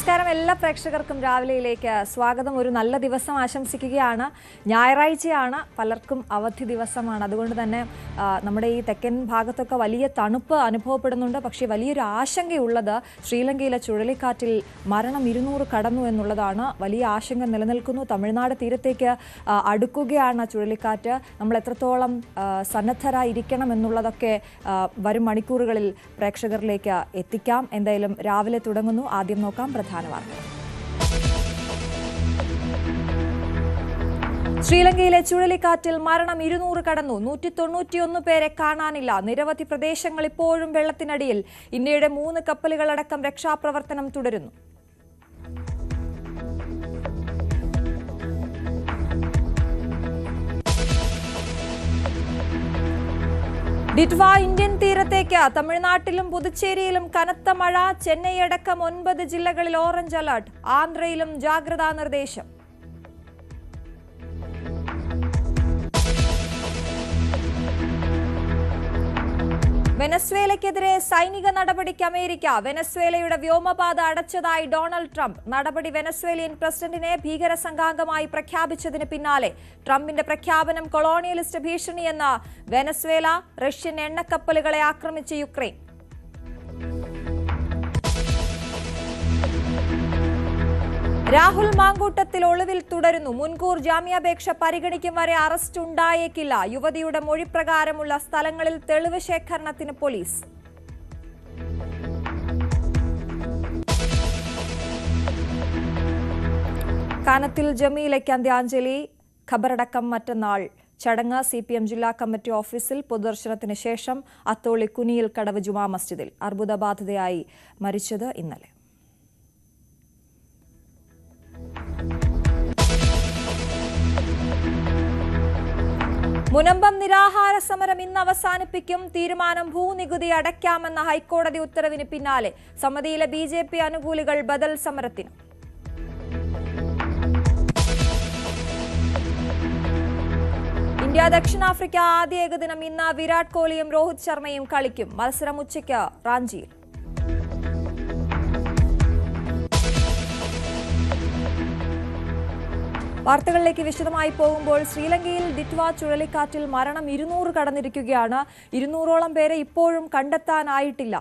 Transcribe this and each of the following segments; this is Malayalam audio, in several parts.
നമസ്കാരം എല്ലാ പ്രേക്ഷകർക്കും രാവിലെയിലേക്ക് സ്വാഗതം. ഒരു നല്ല ദിവസം ആശംസിക്കുകയാണ്. ഞായറാഴ്ചയാണ്, പലർക്കും അവധി ദിവസമാണ്. അതുകൊണ്ട് തന്നെ നമ്മുടെ ഈ തെക്കൻ ഭാഗത്തൊക്കെ വലിയ തണുപ്പ് അനുഭവപ്പെടുന്നുണ്ട്. പക്ഷേ വലിയൊരു ആശങ്കയുള്ളത് ശ്രീലങ്കയിലെ ചുഴലിക്കാറ്റിൽ മരണം 200 കടന്നു എന്നുള്ളതാണ്. വലിയ ആശങ്ക നിലനിൽക്കുന്നു. തമിഴ്നാട് തീരത്തേക്ക് അടുക്കുകയാണ് ചുഴലിക്കാറ്റ്. നമ്മൾ എത്രത്തോളം സന്നദ്ധരായിരിക്കണം എന്നുള്ളതൊക്കെ വരും മണിക്കൂറുകളിൽ പ്രേക്ഷകരിലേക്ക് എത്തിക്കാം. എന്തായാലും രാവിലെ തുടങ്ങുന്നു. ആദ്യം നോക്കാം പ്രധാന വാർത്തകൾ. ശ്രീലങ്കയിലെ ചുഴലിക്കാറ്റിൽ മരണം 200 കടന്നു. 191 പേരെ കാണാനില്ല. നിരവധി പ്രദേശങ്ങൾ ഇപ്പോഴും വെള്ളത്തിനടിയിൽ. ഇന്ത്യയുടെ 3 കപ്പലുകളടക്കം രക്ഷാപ്രവർത്തനം തുടരുന്നു. ഡിറ്റ്വ ഇന്ത്യൻ തീരത്തേക്ക്. തമിഴ്നാട്ടിലും പുതുച്ചേരിയിലും കനത്ത മഴ. ചെന്നൈ അടക്കം 9 ജില്ലകളിൽ ഓറഞ്ച് അലർട്ട്. ആന്ധ്രയിലും ജാഗ്രതാ നിർദ്ദേശം. വെനസ്വേലയ്ക്കെതിരെ സൈനിക നടപടിക്ക് അമേരിക്ക. വെനസ്വേലയുടെ വ്യോമപാത അടച്ചതായി ഡൊണാൾഡ് ട്രംപ്. നടപടി വെനസ്വേലിയൻ പ്രസിഡന്റിനെ ഭീകര സംഘാംഗമായി പ്രഖ്യാപിച്ചതിന് പിന്നാലെ. ട്രംപിന്റെ പ്രഖ്യാപനം കൊളോണിയലിസ്റ്റ് ഭീഷണിയെന്ന് വെനസ്വേല. റഷ്യൻ എണ്ണക്കപ്പലുകളെ ആക്രമിച്ച് യുക്രൈൻ. രാഹുൽ മാങ്കൂട്ടത്തിൽ ഒളിവിൽ തുടരുന്നു. മുൻകൂർ ജാമ്യാപേക്ഷ പരിഗണിക്കും വരെ അറസ്റ്റ് ഉണ്ടായേക്കില്ല. യുവതിയുടെ മൊഴിപ്രകാരമുള്ള സ്ഥലങ്ങളിൽ തെളിവ് ശേഖരണത്തിന് പോലീസ്. കാനത്തിൽ ജമീലയ്ക്ക് അന്ത്യാഞ്ജലി. ഖബറടക്കം മറ്റന്നാൾ. ചടങ്ങ് CPM ജില്ലാ കമ്മിറ്റി ഓഫീസിൽ. പൊതുദർശനത്തിന് ശേഷം അത്തോളി കുനിയിൽ കടവ് ജുമാ മസ്ജിദിൽ. അർബുദബാധിതയായി മരിച്ചത് ഇന്നലെ. മുനമ്പം നിരാഹാര സമരം ഇന്ന് അവസാനിപ്പിക്കും. തീരുമാനം ഭൂനികുതി അടയ്ക്കാമെന്ന ഹൈക്കോടതി ഉത്തരവിന് പിന്നാലെ സമിതിയിലെ BJP അനുകൂലികൾ ബദൽ സമരത്തിന്. ഇന്ത്യ ദക്ഷിണാഫ്രിക്ക ആദ്യ ഏകദിനം ഇന്ന്. വിരാട് കോഹ്ലിയും രോഹിത് ശർമ്മയും കളിക്കും. മത്സരം ഉച്ചയ്ക്ക് റാഞ്ചിയിൽ. വാർത്തകളിലേക്ക് വിശദമായി പോകുമ്പോൾ ശ്രീലങ്കയിൽ ഡിറ്റ്വ ചുഴലിക്കാറ്റിൽ മരണം 200 കടന്നിരിക്കുകയാണ്. 200ഓളം പേരെ ഇപ്പോഴും കണ്ടെത്താനായിട്ടില്ല.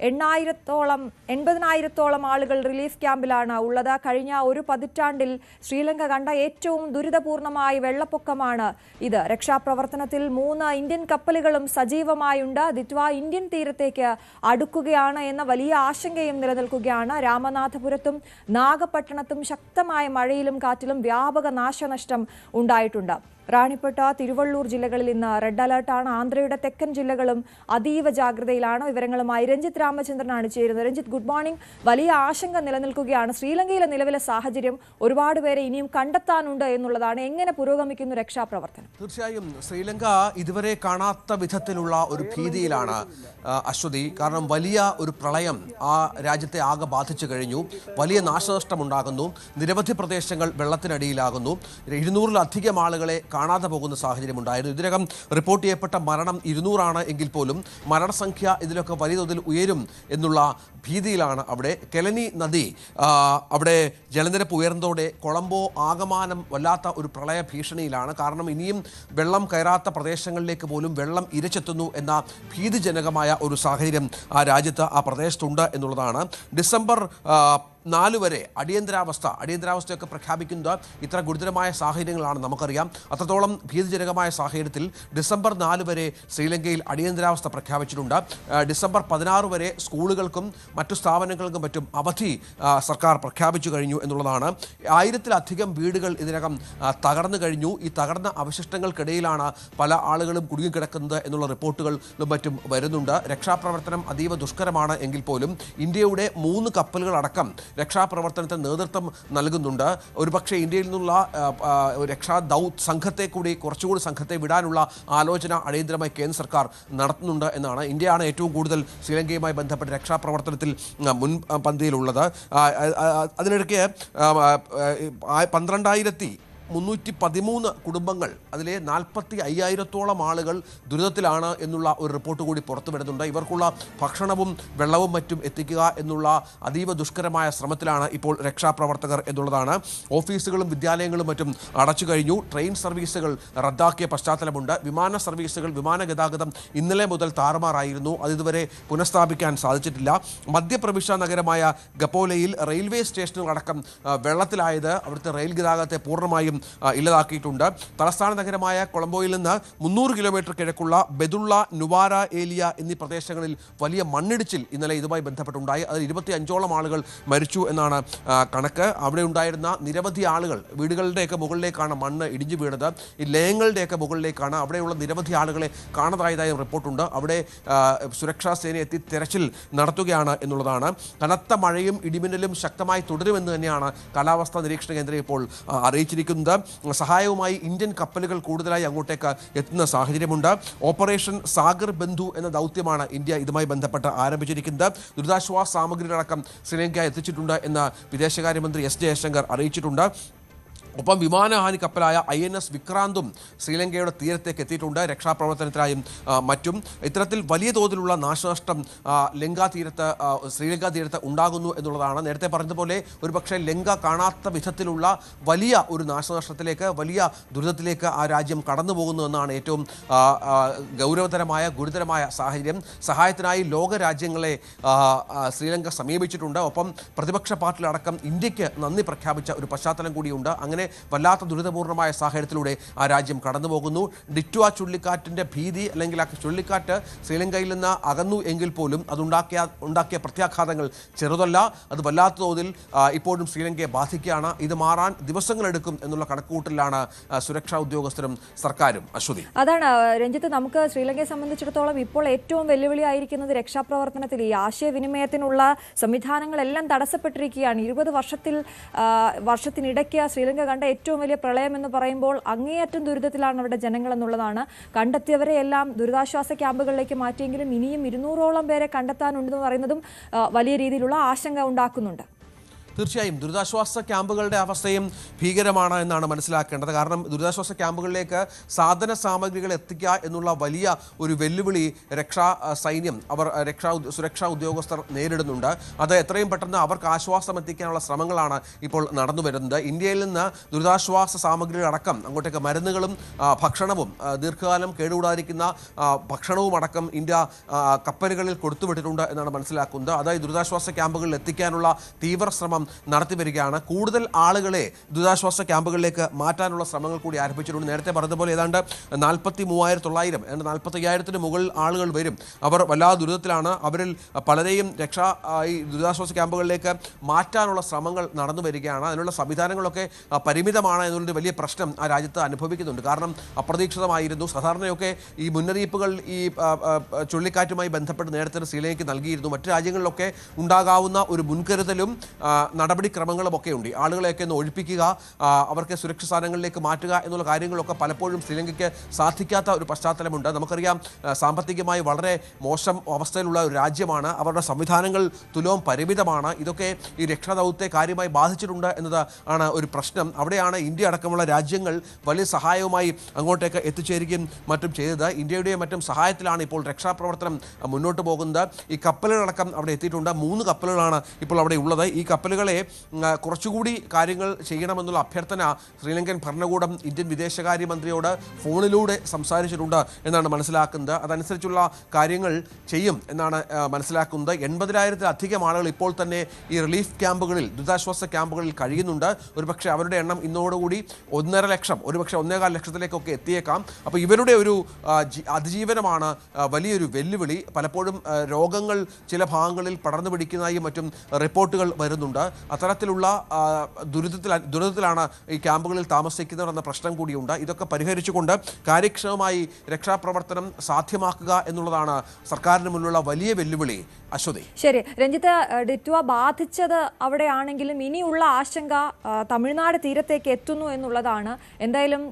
80,000-ഓളം ആളുകൾ റിലീഫ് ക്യാമ്പിലാണ് ഉള്ളത്. കഴിഞ്ഞ ഒരു പതിറ്റാണ്ടിൽ ശ്രീലങ്ക കണ്ട ഏറ്റവും ദുരിതപൂർണമായ വെള്ളപ്പൊക്കമാണ് ഇത്. രക്ഷാപ്രവർത്തനത്തിൽ 3 ഇന്ത്യൻ കപ്പലുകളും സജീവമായുണ്ട്. ഡിറ്റ്വ ഇന്ത്യൻ തീരത്തേക്ക് അടുക്കുകയാണ് എന്ന വലിയ ആശങ്കയും നിലനിൽക്കുകയാണ്. രാമനാഥപുരത്തും നാഗപട്ടണത്തും ശക്തമായ മഴയിലും കാറ്റിലും വ്യാപക നാശനഷ്ടം ഉണ്ടായിട്ടുണ്ട്. റാണിപ്പെട്ട, തിരുവള്ളൂർ ജില്ലകളിൽ ഇന്ന് റെഡ് അലർട്ടാണ്. ആന്ധ്രയുടെ തെക്കൻ ജില്ലകളും അതീവ ജാഗ്രതയിലാണ്. വിവരങ്ങളുമായി രഞ്ജിത്ത് രാമചന്ദ്രനാണ് ചേരുന്നത്. Ranjith, good morning. വലിയ ആശങ്ക നിലനിൽക്കുകയാണ്. ശ്രീലങ്കയിലെ നിലവിലെ സാഹചര്യം, ഒരുപാട് പേരെ ഇനിയും കണ്ടെത്താനുണ്ട് എന്നുള്ളതാണ്. എങ്ങനെ പുരോഗമിക്കുന്നു രക്ഷാപ്രവർത്തനം? തീർച്ചയായും ശ്രീലങ്ക ഇതുവരെ കാണാത്ത വിധത്തിലുള്ള ഒരു ഭീതിയിലാണ് അശ്വതി. കാരണം വലിയ ഒരു പ്രളയം ആ രാജ്യത്തെ ആകെ ബാധിച്ചു കഴിഞ്ഞു. വലിയ നാശനഷ്ടമുണ്ടാകുന്നു. നിരവധി പ്രദേശങ്ങൾ വെള്ളത്തിനടിയിലാകുന്നു. 200-ലധികം ആളുകളെ കാണാതെ പോകുന്ന സാഹചര്യമുണ്ടായിരുന്നു. ഇതിനകം റിപ്പോർട്ട് ചെയ്യപ്പെട്ട മരണം 200 ആണ് എങ്കിൽ പോലും മരണസംഖ്യ ഇതിലൊക്കെ വലിയ തോതിൽ ഉയരും എന്നുള്ള ഭീതിയിലാണ് അവിടെ. കെലനി നദി അവിടെ ജലനിരപ്പ് ഉയർന്നതോടെ കൊളംബോ ആകമാനം വല്ലാത്ത ഒരു പ്രളയ ഭീഷണിയിലാണ്. കാരണം ഇനിയും വെള്ളം കയറാത്ത പ്രദേശങ്ങളിലേക്ക് പോലും വെള്ളം ഇരച്ചെത്തുന്നു എന്ന ഭീതിജനകമായ ഒരു സാഹചര്യം ആ രാജ്യത്ത്, ആ പ്രദേശത്തുണ്ട് എന്നുള്ളതാണ്. ഡിസംബർ 4 വരെ അടിയന്തരാവസ്ഥയൊക്കെ പ്രഖ്യാപിക്കുന്നത് ഇത്ര ഗുരുതരമായ സാഹചര്യങ്ങളാണ് നമുക്കറിയാം. അത്രത്തോളം ഭീതിജനകമായ സാഹചര്യത്തിൽ ഡിസംബർ 4 വരെ ശ്രീലങ്കയിൽ അടിയന്തരാവസ്ഥ പ്രഖ്യാപിച്ചിട്ടുണ്ട്. ഡിസംബർ 16 വരെ സ്കൂളുകൾക്കും മറ്റു സ്ഥാപനങ്ങൾക്കും മറ്റും അവധി സർക്കാർ പ്രഖ്യാപിച്ചു കഴിഞ്ഞു എന്നുള്ളതാണ്. 1000-ലധികം വീടുകൾ ഇതിനകം തകർന്നു കഴിഞ്ഞു. ഈ തകർന്ന അവശിഷ്ടങ്ങൾക്കിടയിലാണ് പല ആളുകളും കുടുങ്ങിക്കിടക്കുന്നത് എന്നുള്ള റിപ്പോർട്ടുകളും മറ്റും വരുന്നുണ്ട്. രക്ഷാപ്രവർത്തനം അതീവ ദുഷ്കരമാണ് എങ്കിൽ പോലും ഇന്ത്യയുടെ 3 കപ്പലുകളടക്കം രക്ഷാപ്രവർത്തനത്തിന് നേതൃത്വം നൽകുന്നുണ്ട്. ഒരുപക്ഷെ ഇന്ത്യയിൽ നിന്നുള്ള രക്ഷാ കുറച്ചുകൂടി സംഘത്തെ വിടാനുള്ള ആലോചന അടിയന്തരമായി കേന്ദ്ര സർക്കാർ നടത്തുന്നുണ്ട് എന്നാണ്. ഇന്ത്യയാണ് ഏറ്റവും കൂടുതൽ ശ്രീലങ്കയുമായി ബന്ധപ്പെട്ട രക്ഷാപ്രവർത്തനത്തിൽ മുൻപന്തിയിലുള്ളത്. അതിനിടയ്ക്ക് 12,000 313 കുടുംബങ്ങൾ, അതിലെ 45,000-ഓളം ആളുകൾ ദുരിതത്തിലാണ് എന്നുള്ള ഒരു റിപ്പോർട്ട് കൂടി പുറത്തു വരുന്നുണ്ട്. ഇവർക്കുള്ള ഭക്ഷണവും വെള്ളവും മറ്റും എത്തിക്കുക എന്നുള്ള അതീവ ദുഷ്കരമായ ശ്രമത്തിലാണ് ഇപ്പോൾ രക്ഷാപ്രവർത്തകർ എന്നുള്ളതാണ്. ഓഫീസുകളും വിദ്യാലയങ്ങളും മറ്റും അടച്ചു കഴിഞ്ഞു. ട്രെയിൻ സർവീസുകൾ റദ്ദാക്കിയ പശ്ചാത്തലമുണ്ട്. വിമാന സർവീസുകൾ, വിമാന ഗതാഗതം ഇന്നലെ മുതൽ താറുമാറായിരുന്നു. അതിതുവരെ പുനഃസ്ഥാപിക്കാൻ സാധിച്ചിട്ടില്ല. മധ്യപ്രവിശ്യ നഗരമായ ഗപ്പോലയിൽ റെയിൽവേ സ്റ്റേഷനുകളടക്കം വെള്ളത്തിലായത് അവിടുത്തെ റെയിൽ ഗതാഗതത്തെ പൂർണ്ണമായും ഇല്ലാതാക്കിയിട്ടുണ്ട്. തലസ്ഥാന നഗരമായ കൊളംബോയിൽ നിന്ന് 300 കിലോമീറ്റർ കിഴക്കുള്ള ബെദുള്ള, നുവാര, ഏലിയ എന്നീ പ്രദേശങ്ങളിൽ വലിയ മണ്ണിടിച്ചിൽ ഇന്നലെ ഇതുമായി ബന്ധപ്പെട്ടുണ്ടായി. അതിൽ 25ഓളം ആളുകൾ മരിച്ചു എന്നാണ് കണക്ക്. അവിടെ ഉണ്ടായിരുന്ന നിരവധി ആളുകൾ വീടുകളുടെയൊക്കെ മുകളിലേക്കാണ് മണ്ണ് ഇടിഞ്ഞു വീണത്. ഈ ലയങ്ങളുടെയൊക്കെ മുകളിലേക്കാണ്. അവിടെയുള്ള നിരവധി ആളുകളെ കാണാതായതായും റിപ്പോർട്ടുണ്ട്. അവിടെ സുരക്ഷാ സേന എത്തി തെരച്ചിൽ നടത്തുകയാണ് എന്നുള്ളതാണ്. കനത്ത മഴയും ഇടിമിന്നലും ശക്തമായി തുടരുമെന്ന് തന്നെയാണ് കാലാവസ്ഥാ നിരീക്ഷണ കേന്ദ്രം ഇപ്പോൾ അറിയിച്ചിരിക്കുന്നത്. സഹായവുമായി ഇന്ത്യൻ കപ്പലുകൾ കൂടുതലായി അങ്ങോട്ടേക്ക് എത്തുന്ന സാഹചര്യമുണ്ട്. ഓപ്പറേഷൻ സാഗർ ബന്ധു എന്ന ദൗത്യമാണ് ഇന്ത്യ ഇതുമായി ബന്ധപ്പെട്ട് ആരംഭിച്ചിരിക്കുന്നത്. ദുരിതാശ്വാസ സാമഗ്രികളടക്കം ശ്രീലങ്ക എത്തിച്ചിട്ടുണ്ട് എന്ന് വിദേശകാര്യമന്ത്രി എസ് ജയശങ്കർ അറിയിച്ചിട്ടുണ്ട്. ഒപ്പം വിമാനഹാനി കപ്പലായ INS വിക്രാന്തും ശ്രീലങ്കയുടെ തീരത്തേക്ക് എത്തിയിട്ടുണ്ട് രക്ഷാപ്രവർത്തനത്തിനായും മറ്റും. ഇത്തരത്തിൽ വലിയ തോതിലുള്ള നാശനഷ്ടം ശ്രീലങ്ക തീരത്ത് ഉണ്ടാകുന്നു എന്നുള്ളതാണ്. നേരത്തെ പറഞ്ഞതുപോലെ ഒരുപക്ഷെ ലങ്ക കാണാത്ത വിധത്തിലുള്ള വലിയ ഒരു നാശനഷ്ടത്തിലേക്ക്, വലിയ ദുരിതത്തിലേക്ക് ആ രാജ്യം കടന്നു പോകുന്നു എന്നാണ് ഏറ്റവും ഗുരുതരമായ സാഹചര്യം. സഹായത്തിനായി ലോകരാജ്യങ്ങളെ ശ്രീലങ്ക സമീപിച്ചിട്ടുണ്ട്. ഒപ്പം പ്രതിപക്ഷ പാർട്ടികളടക്കം ഇന്ത്യക്ക് നന്ദി പ്രഖ്യാപിച്ച ഒരു പശ്ചാത്തലം കൂടിയുണ്ട്. അങ്ങനെ വല്ലാത്ത ദുരിതപൂർണമായ സാഹചര്യത്തിലൂടെ ആ രാജ്യം കടന്നുപോകുന്നു. ഡിറ്റ്വ ചുഴലിക്കാറ്റിൻ്റെ ഭീതി, അല്ലെങ്കിൽ ആ ചുഴലിക്കാറ്റ് ശ്രീലങ്കയിൽ നിന്ന് അകന്നു എങ്കിൽ പോലും അതുണ്ടാക്കിയ പ്രത്യാഘാതങ്ങൾ ചെറുതല്ല. അത് വല്ലാത്ത തോതിൽ ഇപ്പോഴും ശ്രീലങ്കയെ ബാധിക്കുകയാണ്. ഇത് മാറാൻ ദിവസങ്ങളെടുക്കും എന്നുള്ള കണക്കുകൂട്ടലിലാണ് സുരക്ഷാ ഉദ്യോഗസ്ഥരും സർക്കാരും. അശ്വതി, അതാണ് രഞ്ജിത്ത്, നമുക്ക് ശ്രീലങ്കയെ സംബന്ധിച്ചിടത്തോളം ഇപ്പോൾ ഏറ്റവും വെല്ലുവിളിയായിരിക്കുന്നത് രക്ഷാപ്രവർത്തനത്തിൽ ഈ ആശയവിനിമയത്തിനുള്ള സംവിധാനങ്ങളെല്ലാം തടസ്സപ്പെട്ടിരിക്കുകയാണ്. 20 വർഷത്തിനിടയ്ക്ക് ശ്രീലങ്ക കണ്ട ഏറ്റവും വലിയ പ്രളയം എന്ന് പറയുമ്പോൾ അങ്ങേയറ്റം ദുരിതത്തിലാണ് അവിടെ ജനങ്ങൾ എന്നുള്ളതാണ്. കണ്ടെത്തിയവരെ എല്ലാം ദുരിതാശ്വാസ ക്യാമ്പുകളിലേക്ക് മാറ്റിയെങ്കിലും ഇനിയും 200ഓളം പേരെ കണ്ടെത്താനുണ്ടെന്ന് പറയുന്നതും വലിയ രീതിയിലുള്ള ആശങ്ക ഉണ്ടാക്കുന്നുണ്ട്. തീർച്ചയായും ദുരിതാശ്വാസ ക്യാമ്പുകളുടെ അവസ്ഥയും ഭീകരമാണ് എന്നാണ് മനസ്സിലാക്കേണ്ടത്. കാരണം ദുരിതാശ്വാസ ക്യാമ്പുകളിലേക്ക് സാധന സാമഗ്രികൾ എത്തിക്കുക എന്നുള്ള വലിയ ഒരു വെല്ലുവിളി സുരക്ഷാ ഉദ്യോഗസ്ഥർ നേരിടുന്നുണ്ട്. അത് എത്രയും പെട്ടെന്ന് അവർക്ക് ആശ്വാസം എത്തിക്കാനുള്ള ശ്രമങ്ങളാണ് ഇപ്പോൾ നടന്നു വരുന്നത്. ഇന്ത്യയിൽ നിന്ന് ദുരിതാശ്വാസ സാമഗ്രികളടക്കം അങ്ങോട്ടേക്ക് മരുന്നുകളും ഭക്ഷണവും, ദീർഘകാലം കേടുകൂടാതിരിക്കുന്ന ഭക്ഷണവും അടക്കം ഇന്ത്യ കപ്പലുകളിൽ കൊടുത്തുവിട്ടിട്ടുണ്ട് എന്നാണ് മനസ്സിലാക്കുന്നത്. അതായത് ദുരിതാശ്വാസ ക്യാമ്പുകളിൽ എത്തിക്കാനുള്ള തീവ്ര ശ്രമം നടത്തി വരികയാണ്. കൂടുതൽ ആളുകളെ ദുരിതാശ്വാസ ക്യാമ്പുകളിലേക്ക് മാറ്റാനുള്ള ശ്രമങ്ങൾ കൂടി ആരംഭിച്ചിട്ടുണ്ട്. നേരത്തെ പറഞ്ഞതുപോലെ ഏതാണ്ട് 43,900, 45,000-ന് മുകളിൽ ആളുകൾ വരും. അവർ വല്ലാതെ ദുരിതത്തിലാണ്. അവരിൽ പലരെയും ഈ ദുരിതാശ്വാസ ക്യാമ്പുകളിലേക്ക് മാറ്റാനുള്ള ശ്രമങ്ങൾ നടന്നു വരികയാണ്. അതിനുള്ള സംവിധാനങ്ങളൊക്കെ പരിമിതമാണ് എന്നുള്ളൊരു വലിയ പ്രശ്നം ആ രാജ്യത്ത് അനുഭവിക്കുന്നുണ്ട്. കാരണം അപ്രതീക്ഷിതമായിരുന്നു. സാധാരണയൊക്കെ ഈ മുന്നറിയിപ്പുകൾ ഈ ചുഴലിക്കാറ്റുമായി ബന്ധപ്പെട്ട് നേരത്തെ ശ്രീലങ്കയ്ക്ക് നൽകിയിരുന്നു. മറ്റു രാജ്യങ്ങളിലൊക്കെ ഉണ്ടാകാവുന്ന ഒരു മുൻകരുതലും നടപടിക്രമങ്ങളും ഒക്കെ ഉണ്ട്. ആളുകളെയൊക്കെ ഒന്ന് ഒഴിപ്പിക്കുക, അവർക്ക് സുരക്ഷിത സ്ഥാനങ്ങളിലേക്ക് മാറ്റുക എന്നുള്ള കാര്യങ്ങളൊക്കെ പലപ്പോഴും ശ്രീലങ്കയ്ക്ക് സാധിക്കാത്ത ഒരു പശ്ചാത്തലമുണ്ട്. നമുക്കറിയാം, സാമ്പത്തികമായി വളരെ മോശം അവസ്ഥയിലുള്ള ഒരു രാജ്യമാണ്. അവരുടെ സംവിധാനങ്ങൾ തുലവും പരിമിതമാണ്. ഇതൊക്കെ ഈ രക്ഷാദൗത്യത്തെ കാര്യമായി ബാധിച്ചിട്ടുണ്ട് എന്നത് ആണ് ഒരു പ്രശ്നം. അവിടെയാണ് ഇന്ത്യ അടക്കമുള്ള രാജ്യങ്ങൾ വലിയ സഹായവുമായി അങ്ങോട്ടേക്ക് എത്തിച്ചേരുകയും മറ്റും ചെയ്തത്. ഇന്ത്യയുടെയും മറ്റും സഹായത്തിലാണ് ഇപ്പോൾ രക്ഷാപ്രവർത്തനം മുന്നോട്ട് പോകുന്നത്. ഈ കപ്പലുകളടക്കം അവിടെ എത്തിയിട്ടുണ്ട്. 3 കപ്പലുകളാണ് ഇപ്പോൾ അവിടെ ഉള്ളത്. ഈ കപ്പലുകളെ കുറച്ചുകൂടി കാര്യങ്ങൾ ചെയ്യണമെന്നുള്ള അഭ്യർത്ഥന ശ്രീലങ്കൻ ഭരണകൂടം ഇന്ത്യൻ വിദേശകാര്യമന്ത്രിയോട് ഫോണിലൂടെ സംസാരിച്ചിട്ടുണ്ട് എന്നാണ് മനസ്സിലാക്കുന്നത്. അതനുസരിച്ചുള്ള കാര്യങ്ങൾ ചെയ്യും എന്നാണ് മനസ്സിലാക്കുന്നത്. 80,000-ലധികം ആളുകൾ ഇപ്പോൾ തന്നെ ഈ റിലീഫ് ക്യാമ്പുകളിൽ, ദുരിതാശ്വാസ ക്യാമ്പുകളിൽ കഴിയുന്നുണ്ട്. ഒരുപക്ഷെ അവരുടെ എണ്ണം ഇന്നോടുകൂടി 1.5 ലക്ഷം, ഒരുപക്ഷെ 1.25 ലക്ഷത്തിലേക്കൊക്കെ എത്തിയേക്കാം. അപ്പോൾ ഇവരുടെ ഒരു അതിജീവനമാണ് വലിയൊരു വെല്ലുവിളി. പലപ്പോഴും രോഗങ്ങൾ ചില ഭാഗങ്ങളിൽ പടർന്നു പിടിക്കുന്നതായും മറ്റും റിപ്പോർട്ടുകൾ വരുന്നുണ്ട്. അത്തരത്തിലുള്ള ദുരിതത്തിലാണ് ഈ ക്യാമ്പുകളിൽ താമസിക്കുന്നവരെന്ന പ്രശ്നം കൂടിയുണ്ട്. ഇതൊക്കെ പരിഹരിച്ചുകൊണ്ട് കാര്യക്ഷമമായി രക്ഷാപ്രവർത്തനം സാധ്യമാക്കുക എന്നുള്ളതാണ് സർക്കാരിന് മുന്നിലുള്ള വലിയ വെല്ലുവിളി. അശ്വതി, ശരി രഞ്ജിത്ത്, ഡിറ്റ്വ ബാധിച്ചത് അവിടെയാണെങ്കിലും ഇനിയുള്ള ആശങ്ക തമിഴ്നാട് തീരത്തേക്ക് എത്തുന്നു എന്നുള്ളതാണ്. എന്തായാലും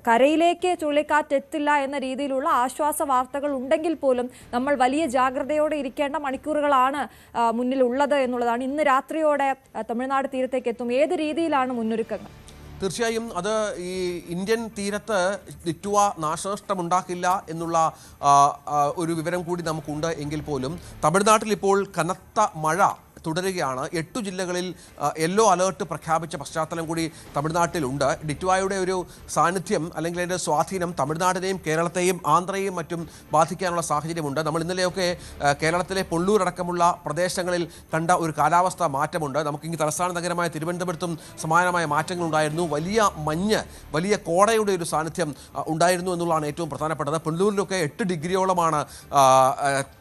കരയിലേക്ക് ചുഴലിക്കാറ്റ് എത്തില്ല എന്ന രീതിയിലുള്ള ആശ്വാസ വാർത്തകൾ ഉണ്ടെങ്കിൽ പോലും നമ്മൾ വലിയ ജാഗ്രതയോടെ ഇരിക്കേണ്ട മണിക്കൂറുകളാണ് മുന്നിലുള്ളത് എന്നുള്ളതാണ്. ഇന്ന് രാത്രിയോടെ തമിഴ്നാട് തീരത്തേക്ക് എത്തും. ഏത് രീതിയിലാണ് മുന്നൊരുക്കങ്ങൾ? തീർച്ചയായും അത് ഈ ഇന്ത്യൻ തീരത്ത് ഡിറ്റുവ നാശനഷ്ടമുണ്ടാക്കില്ല എന്നുള്ള ഒരു വിവരം കൂടി നമുക്കുണ്ട് എങ്കിൽ പോലും തമിഴ്നാട്ടിൽ ഇപ്പോൾ കനത്ത മഴ തുടരുകയാണ്. 8 ജില്ലകളിൽ യെല്ലോ അലേർട്ട് പ്രഖ്യാപിച്ച പശ്ചാത്തലം കൂടി തമിഴ്നാട്ടിലുണ്ട്. ഡിറ്റുവയുടെ ഒരു സാന്നിധ്യം അല്ലെങ്കിൽ അതിൻ്റെ സ്വാധീനം തമിഴ്നാടിനെയും കേരളത്തെയും ആന്ധ്രയെയും മറ്റും ബാധിക്കാനുള്ള സാഹചര്യമുണ്ട്. നമ്മൾ ഇന്നലെയൊക്കെ കേരളത്തിലെ പൊള്ളൂർ അടക്കമുള്ള പ്രദേശങ്ങളിൽ കണ്ട ഒരു കാലാവസ്ഥാ മാറ്റമുണ്ട്. നമുക്കിങ്ങ് തലസ്ഥാന നഗരമായ തിരുവനന്തപുരത്തും സമാനമായ മാറ്റങ്ങളുണ്ടായിരുന്നു. വലിയ മഞ്ഞ്, വലിയ കോടയുടെ ഒരു സാന്നിധ്യം ഉണ്ടായിരുന്നു എന്നുള്ളതാണ് ഏറ്റവും പ്രധാനപ്പെട്ടത്. പൊള്ളൂരിലൊക്കെ 8 ഡിഗ്രിയോളമാണ്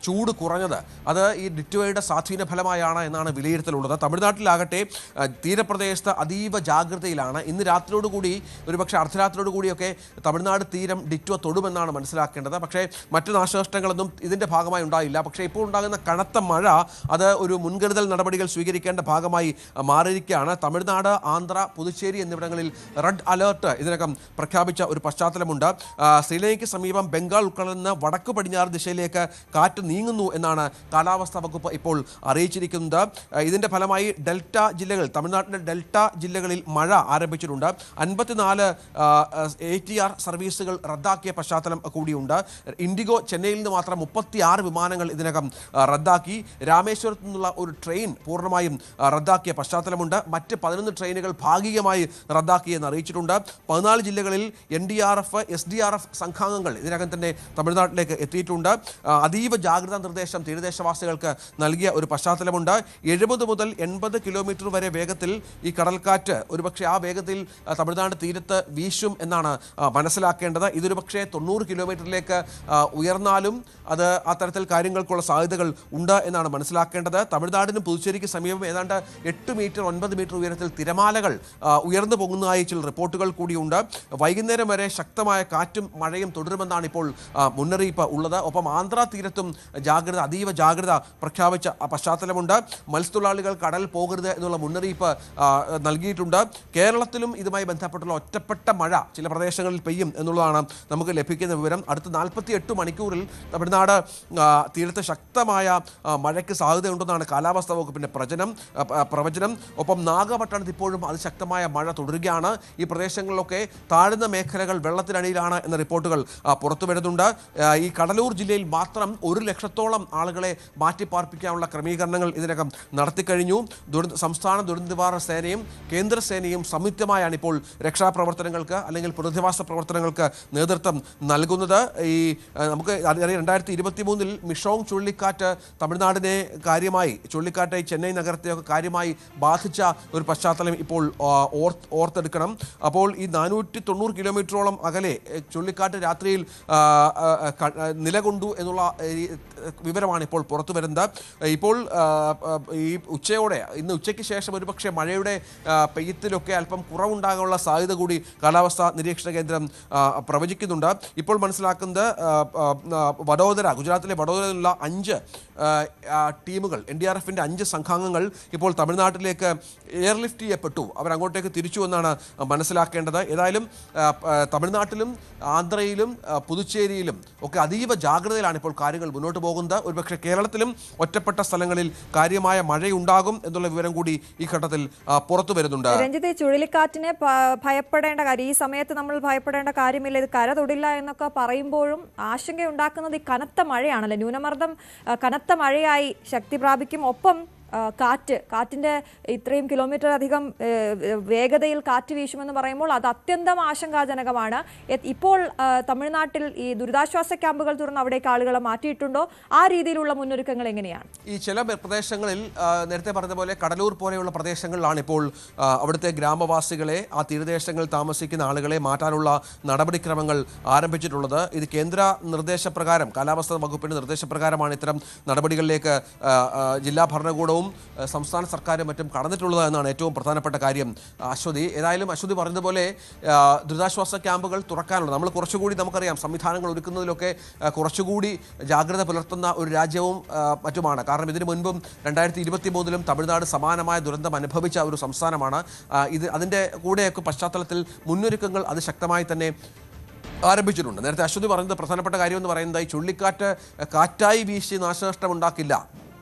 ചൂട് കുറഞ്ഞത്. അത് ഈ ഡിറ്റുവയുടെ സ്വാധീന ഫലമായാണ് എന്നാണ് വിലയിരുത്തലുള്ളത്. തമിഴ്നാട്ടിലാകട്ടെ തീരപ്രദേശത്ത് അതീവ ജാഗ്രതയിലാണ്. ഇന്ന് രാത്രിയോടുകൂടി ഒരുപക്ഷെ അർദ്ധരാത്രിയോടുകൂടിയൊക്കെ തമിഴ്നാട് തീരം ഡിറ്റുവ തൊടുമെന്നാണ് മനസ്സിലാക്കേണ്ടത്. പക്ഷേ മറ്റു നാശനഷ്ടങ്ങളൊന്നും ഇതിൻ്റെ ഭാഗമായി ഉണ്ടായില്ല. പക്ഷേ ഇപ്പോൾ ഉണ്ടാകുന്ന കനത്ത മഴ അത് ഒരു മുൻകരുതൽ നടപടികൾ സ്വീകരിക്കേണ്ട ഭാഗമായി മാറിയിരിക്കുകയാണ്. തമിഴ്നാട്, ആന്ധ്ര, പുതുച്ചേരി എന്നിവിടങ്ങളിൽ റെഡ് അലേർട്ട് ഇതിനകം പ്രഖ്യാപിച്ച ഒരു പശ്ചാത്തലമുണ്ട്. ശ്രീലങ്കയ്ക്ക് സമീപം ബംഗാൾ ഉൾക്കടലിൽ നിന്ന് വടക്ക് പടിഞ്ഞാറ് ദിശയിലേക്ക് കാറ്റ് നീങ്ങുന്നു എന്നാണ് കാലാവസ്ഥാ വകുപ്പ് ഇപ്പോൾ അറിയിച്ചിരിക്കുന്നത്. ഇതിന്റെ ഫലമായി ഡെൽറ്റ ജില്ലകൾ, തമിഴ്നാട്ടിലെ ഡെൽറ്റ ജില്ലകളിൽ മഴ ആരംഭിച്ചിട്ടുണ്ട്. 54 ATR സർവീസുകൾ റദ്ദാക്കിയ പശ്ചാത്തലം കൂടിയുണ്ട്. ഇൻഡിഗോ ചെന്നൈയിൽ നിന്ന് മാത്രം 36 വിമാനങ്ങൾ ഇതിനകം റദ്ദാക്കി. രാമേശ്വരത്തു നിന്നുള്ള ഒരു ട്രെയിൻ പൂർണ്ണമായും റദ്ദാക്കിയ പശ്ചാത്തലമുണ്ട്. മറ്റ് 11 ട്രെയിനുകൾ ഭാഗികമായി റദ്ദാക്കിയെന്ന് അറിയിച്ചിട്ടുണ്ട്. 14 ജില്ലകളിൽ NDRF, SDRF സംഘാംഗങ്ങൾ ഇതിനകം തന്നെ തമിഴ്നാട്ടിലേക്ക് എത്തിയിട്ടുണ്ട്. അതീവ ജാഗ്രതാ നിർദ്ദേശം തീരദേശവാസികൾക്ക് നൽകിയ ഒരു പശ്ചാത്തലമുണ്ട്. 70 മുതൽ 80 കിലോമീറ്റർ വരെ വേഗത്തിൽ ഈ കടൽക്കാറ്റ് ഒരുപക്ഷെ ആ വേഗത്തിൽ തമിഴ്നാട് തീരത്ത് വീശും എന്നാണ് മനസ്സിലാക്കേണ്ടത്. ഇതൊരു പക്ഷേ 90 കിലോമീറ്ററിലേക്ക് ഉയർന്നാലും അത് അത്തരത്തിൽ കാര്യങ്ങൾക്കുള്ള സാധ്യതകൾ ഉണ്ട് എന്നാണ് മനസ്സിലാക്കേണ്ടത്. തമിഴ്നാടിനും പുതുച്ചേരിക്ക് സമീപം ഏതാണ്ട് 8 മീറ്റർ 9 മീറ്റർ ഉയരത്തിൽ തിരമാലകൾ ഉയർന്നു പോകുന്നതായി ചില റിപ്പോർട്ടുകൾ കൂടിയുണ്ട്. വൈകുന്നേരം വരെ ശക്തമായ കാറ്റും മഴയും തുടരുമെന്നാണ് ഇപ്പോൾ മുന്നറിയിപ്പ് ഉള്ളത്. ഒപ്പം ആന്ധ്ര തീരത്തും അതീവ ജാഗ്രത പ്രഖ്യാപിച്ച പശ്ചാത്തലമുണ്ട്. മത്സ്യത്തൊഴിലാളികൾ കടൽ പോകരുത് എന്നുള്ള മുന്നറിയിപ്പ് നൽകിയിട്ടുണ്ട്. കേരളത്തിലും ഇതുമായി ബന്ധപ്പെട്ടുള്ള ഒറ്റപ്പെട്ട മഴ ചില പ്രദേശങ്ങളിൽ പെയ്യും എന്നുള്ളതാണ് നമുക്ക് ലഭിക്കുന്ന വിവരം. അടുത്ത 48 മണിക്കൂറിൽ തമിഴ്നാട് തീരത്ത് ശക്തമായ മഴയ്ക്ക് സാധ്യതയുണ്ടെന്നാണ് കാലാവസ്ഥാ വകുപ്പിൻ്റെ പ്രവചനം. ഒപ്പം നാഗപട്ടണത്ത് ഇപ്പോഴും അതിശക്തമായ മഴ തുടരുകയാണ്. ഈ പ്രദേശങ്ങളിലൊക്കെ താഴ്ന്ന മേഖലകൾ വെള്ളത്തിനടിയിലാണ് എന്ന റിപ്പോർട്ടുകൾ പുറത്തു വരുന്നുണ്ട്. ഈ കടലൂർ ജില്ലയിൽ മാത്രം 1 ലക്ഷത്തോളം ആളുകളെ മാറ്റിപ്പാർപ്പിക്കാനുള്ള ക്രമീകരണങ്ങൾ ഇതിനകം നടത്തിക്കഴിഞ്ഞു. സംസ്ഥാന ദുരന്ത നിവാരണ സേനയും കേന്ദ്ര സേനയും സംയുക്തമായാണ് ഇപ്പോൾ രക്ഷാപ്രവർത്തനങ്ങൾക്ക് അല്ലെങ്കിൽ പുനരധിവാസ പ്രവർത്തനങ്ങൾക്ക് നേതൃത്വം നൽകുന്നത്. ഈ നമുക്ക് അറിയാം 2023 മിഷോങ് ചുഴലിക്കാറ്റ് തമിഴ്നാടിനെ കാര്യമായി, ചുഴലിക്കാറ്റ് ചെന്നൈ നഗരത്തെയൊക്കെ കാര്യമായി ബാധിച്ച ഒരു പശ്ചാത്തലം ഇപ്പോൾ ഓർത്തെടുക്കണം. അപ്പോൾ ഈ 490 കിലോമീറ്ററോളം അകലെ ചുഴലിക്കാറ്റ് രാത്രിയിൽ നിലകൊണ്ടു എന്നുള്ള വിവരമാണ് ഇപ്പോൾ പുറത്തു വരുന്നത്. ഇപ്പോൾ ഈ ഉച്ചയോടെ, ഇന്ന് ഉച്ചയ്ക്ക് ശേഷം ഒരുപക്ഷെ മഴയുടെ പെയ്യത്തിലൊക്കെ അല്പം കുറവുണ്ടാകാനുള്ള സാധ്യത കൂടി കാലാവസ്ഥാ നിരീക്ഷണ കേന്ദ്രം പ്രവചിക്കുന്നുണ്ട്. ഇപ്പോൾ മനസ്സിലാക്കുന്നത് വഡോദര, ഗുജറാത്തിലെ വഡോദരയിലുള്ള 5 ടീമുകൾ, NDRFൻ്റെ 5 സംഘാംഗങ്ങൾ ഇപ്പോൾ തമിഴ്നാട്ടിലേക്ക് എയർലിഫ്റ്റ് ചെയ്യപ്പെട്ടു. അവരങ്ങോട്ടേക്ക് തിരിച്ചു എന്നാണ് മനസ്സിലാക്കേണ്ടത്. ഏതായാലും തമിഴ്നാട്ടിലും ആന്ധ്രയിലും പുതുച്ചേരിയിലും ഒക്കെ അതീവ ജാഗ്രതയിലാണ് ഇപ്പോൾ കാര്യങ്ങൾ മുന്നോട്ട് പോകുന്നത്. ഒരുപക്ഷെ കേരളത്തിലും ഒറ്റപ്പെട്ട സ്ഥലങ്ങളിൽ കാര്യമായ മഴയുണ്ടാകും എന്നുള്ള വിവരം കൂടി ഈ ഘട്ടത്തിൽ പുറത്തു വരുന്നുണ്ട്. രഞ്ജിത്ത്, ചുഴലിക്കാറ്റിനെ ഭയപ്പെടേണ്ട കാര്യം, ഈ സമയത്ത് നമ്മൾ ഭയപ്പെടേണ്ട കാര്യമില്ല, ഇത് കര തൊടില്ല എന്നൊക്കെ പറയുമ്പോഴും ആശങ്കയുണ്ടാക്കുന്നത് ഈ കനത്ത മഴയാണല്ലോ. ന്യൂനമർദ്ദം കനത്ത മഴയായി ശക്തി പ്രാപിക്കും. ഒപ്പം കാറ്റിൻ്റെ ഇത്രയും കിലോമീറ്റർ അധികം വേഗതയിൽ കാറ്റ് വീശുമെന്ന് പറയുമ്പോൾ അത് അത്യന്തം ആശങ്കാജനകമാണ്. ഇപ്പോൾ തമിഴ്നാട്ടിൽ ഈ ദുരിതാശ്വാസ ക്യാമ്പുകൾ തുറന്ന് അവിടേക്ക് ആളുകളെ മാറ്റിയിട്ടുണ്ടോ? ആ രീതിയിലുള്ള മുന്നൊരുക്കങ്ങൾ എങ്ങനെയാണ്? ഈ ചില പ്രദേശങ്ങളിൽ നേരത്തെ പറഞ്ഞ പോലെ കടലൂർ പോലെയുള്ള പ്രദേശങ്ങളിലാണ് ഇപ്പോൾ അവിടുത്തെ ഗ്രാമവാസികളെ, ആ തീരദേശങ്ങളിൽ താമസിക്കുന്ന ആളുകളെ മാറ്റാനുള്ള നടപടിക്രമങ്ങൾ ആരംഭിച്ചിട്ടുള്ളത്. ഇത് കേന്ദ്ര നിർദ്ദേശപ്രകാരം, കാലാവസ്ഥാ വകുപ്പിൻ്റെ നിർദ്ദേശപ്രകാരമാണ് ഇത്തരം നടപടികളിലേക്ക് ജില്ലാ ഭരണകൂടവും സംസ്ഥാന സർക്കാരും മറ്റും കടന്നിട്ടുള്ളത് എന്നാണ് ഏറ്റവും പ്രധാനപ്പെട്ട കാര്യം. അശ്വതി, ഏതായാലും അശ്വതി പറഞ്ഞതുപോലെ ദുരിതാശ്വാസ ക്യാമ്പുകൾ തുറക്കാനുള്ളത്, നമ്മൾ കുറച്ചുകൂടി നമുക്കറിയാം സംവിധാനങ്ങൾ ഒരുക്കുന്നതിലൊക്കെ കുറച്ചുകൂടി ജാഗ്രത പുലർത്തുന്ന ഒരു രാജ്യവും മറ്റുമാണ്. കാരണം ഇതിനു മുൻപും 2023 തമിഴ്നാട് സമാനമായ ദുരന്തം അനുഭവിച്ച ഒരു സംസ്ഥാനമാണ്. അതിൻ്റെ കൂടെയൊക്കെ പശ്ചാത്തലത്തിൽ മുന്നൊരുക്കങ്ങൾ അതിശക്തമായി തന്നെ ആരംഭിച്ചിട്ടുണ്ട്. നേരത്തെ അശ്വതി പറഞ്ഞത് പ്രധാനപ്പെട്ട കാര്യം എന്ന് പറയുന്നത് ഈ ചുഴലിക്കാറ്റ് കാറ്റായി വീശി നാശനഷ്ടം ഉണ്ടാക്കില്ല.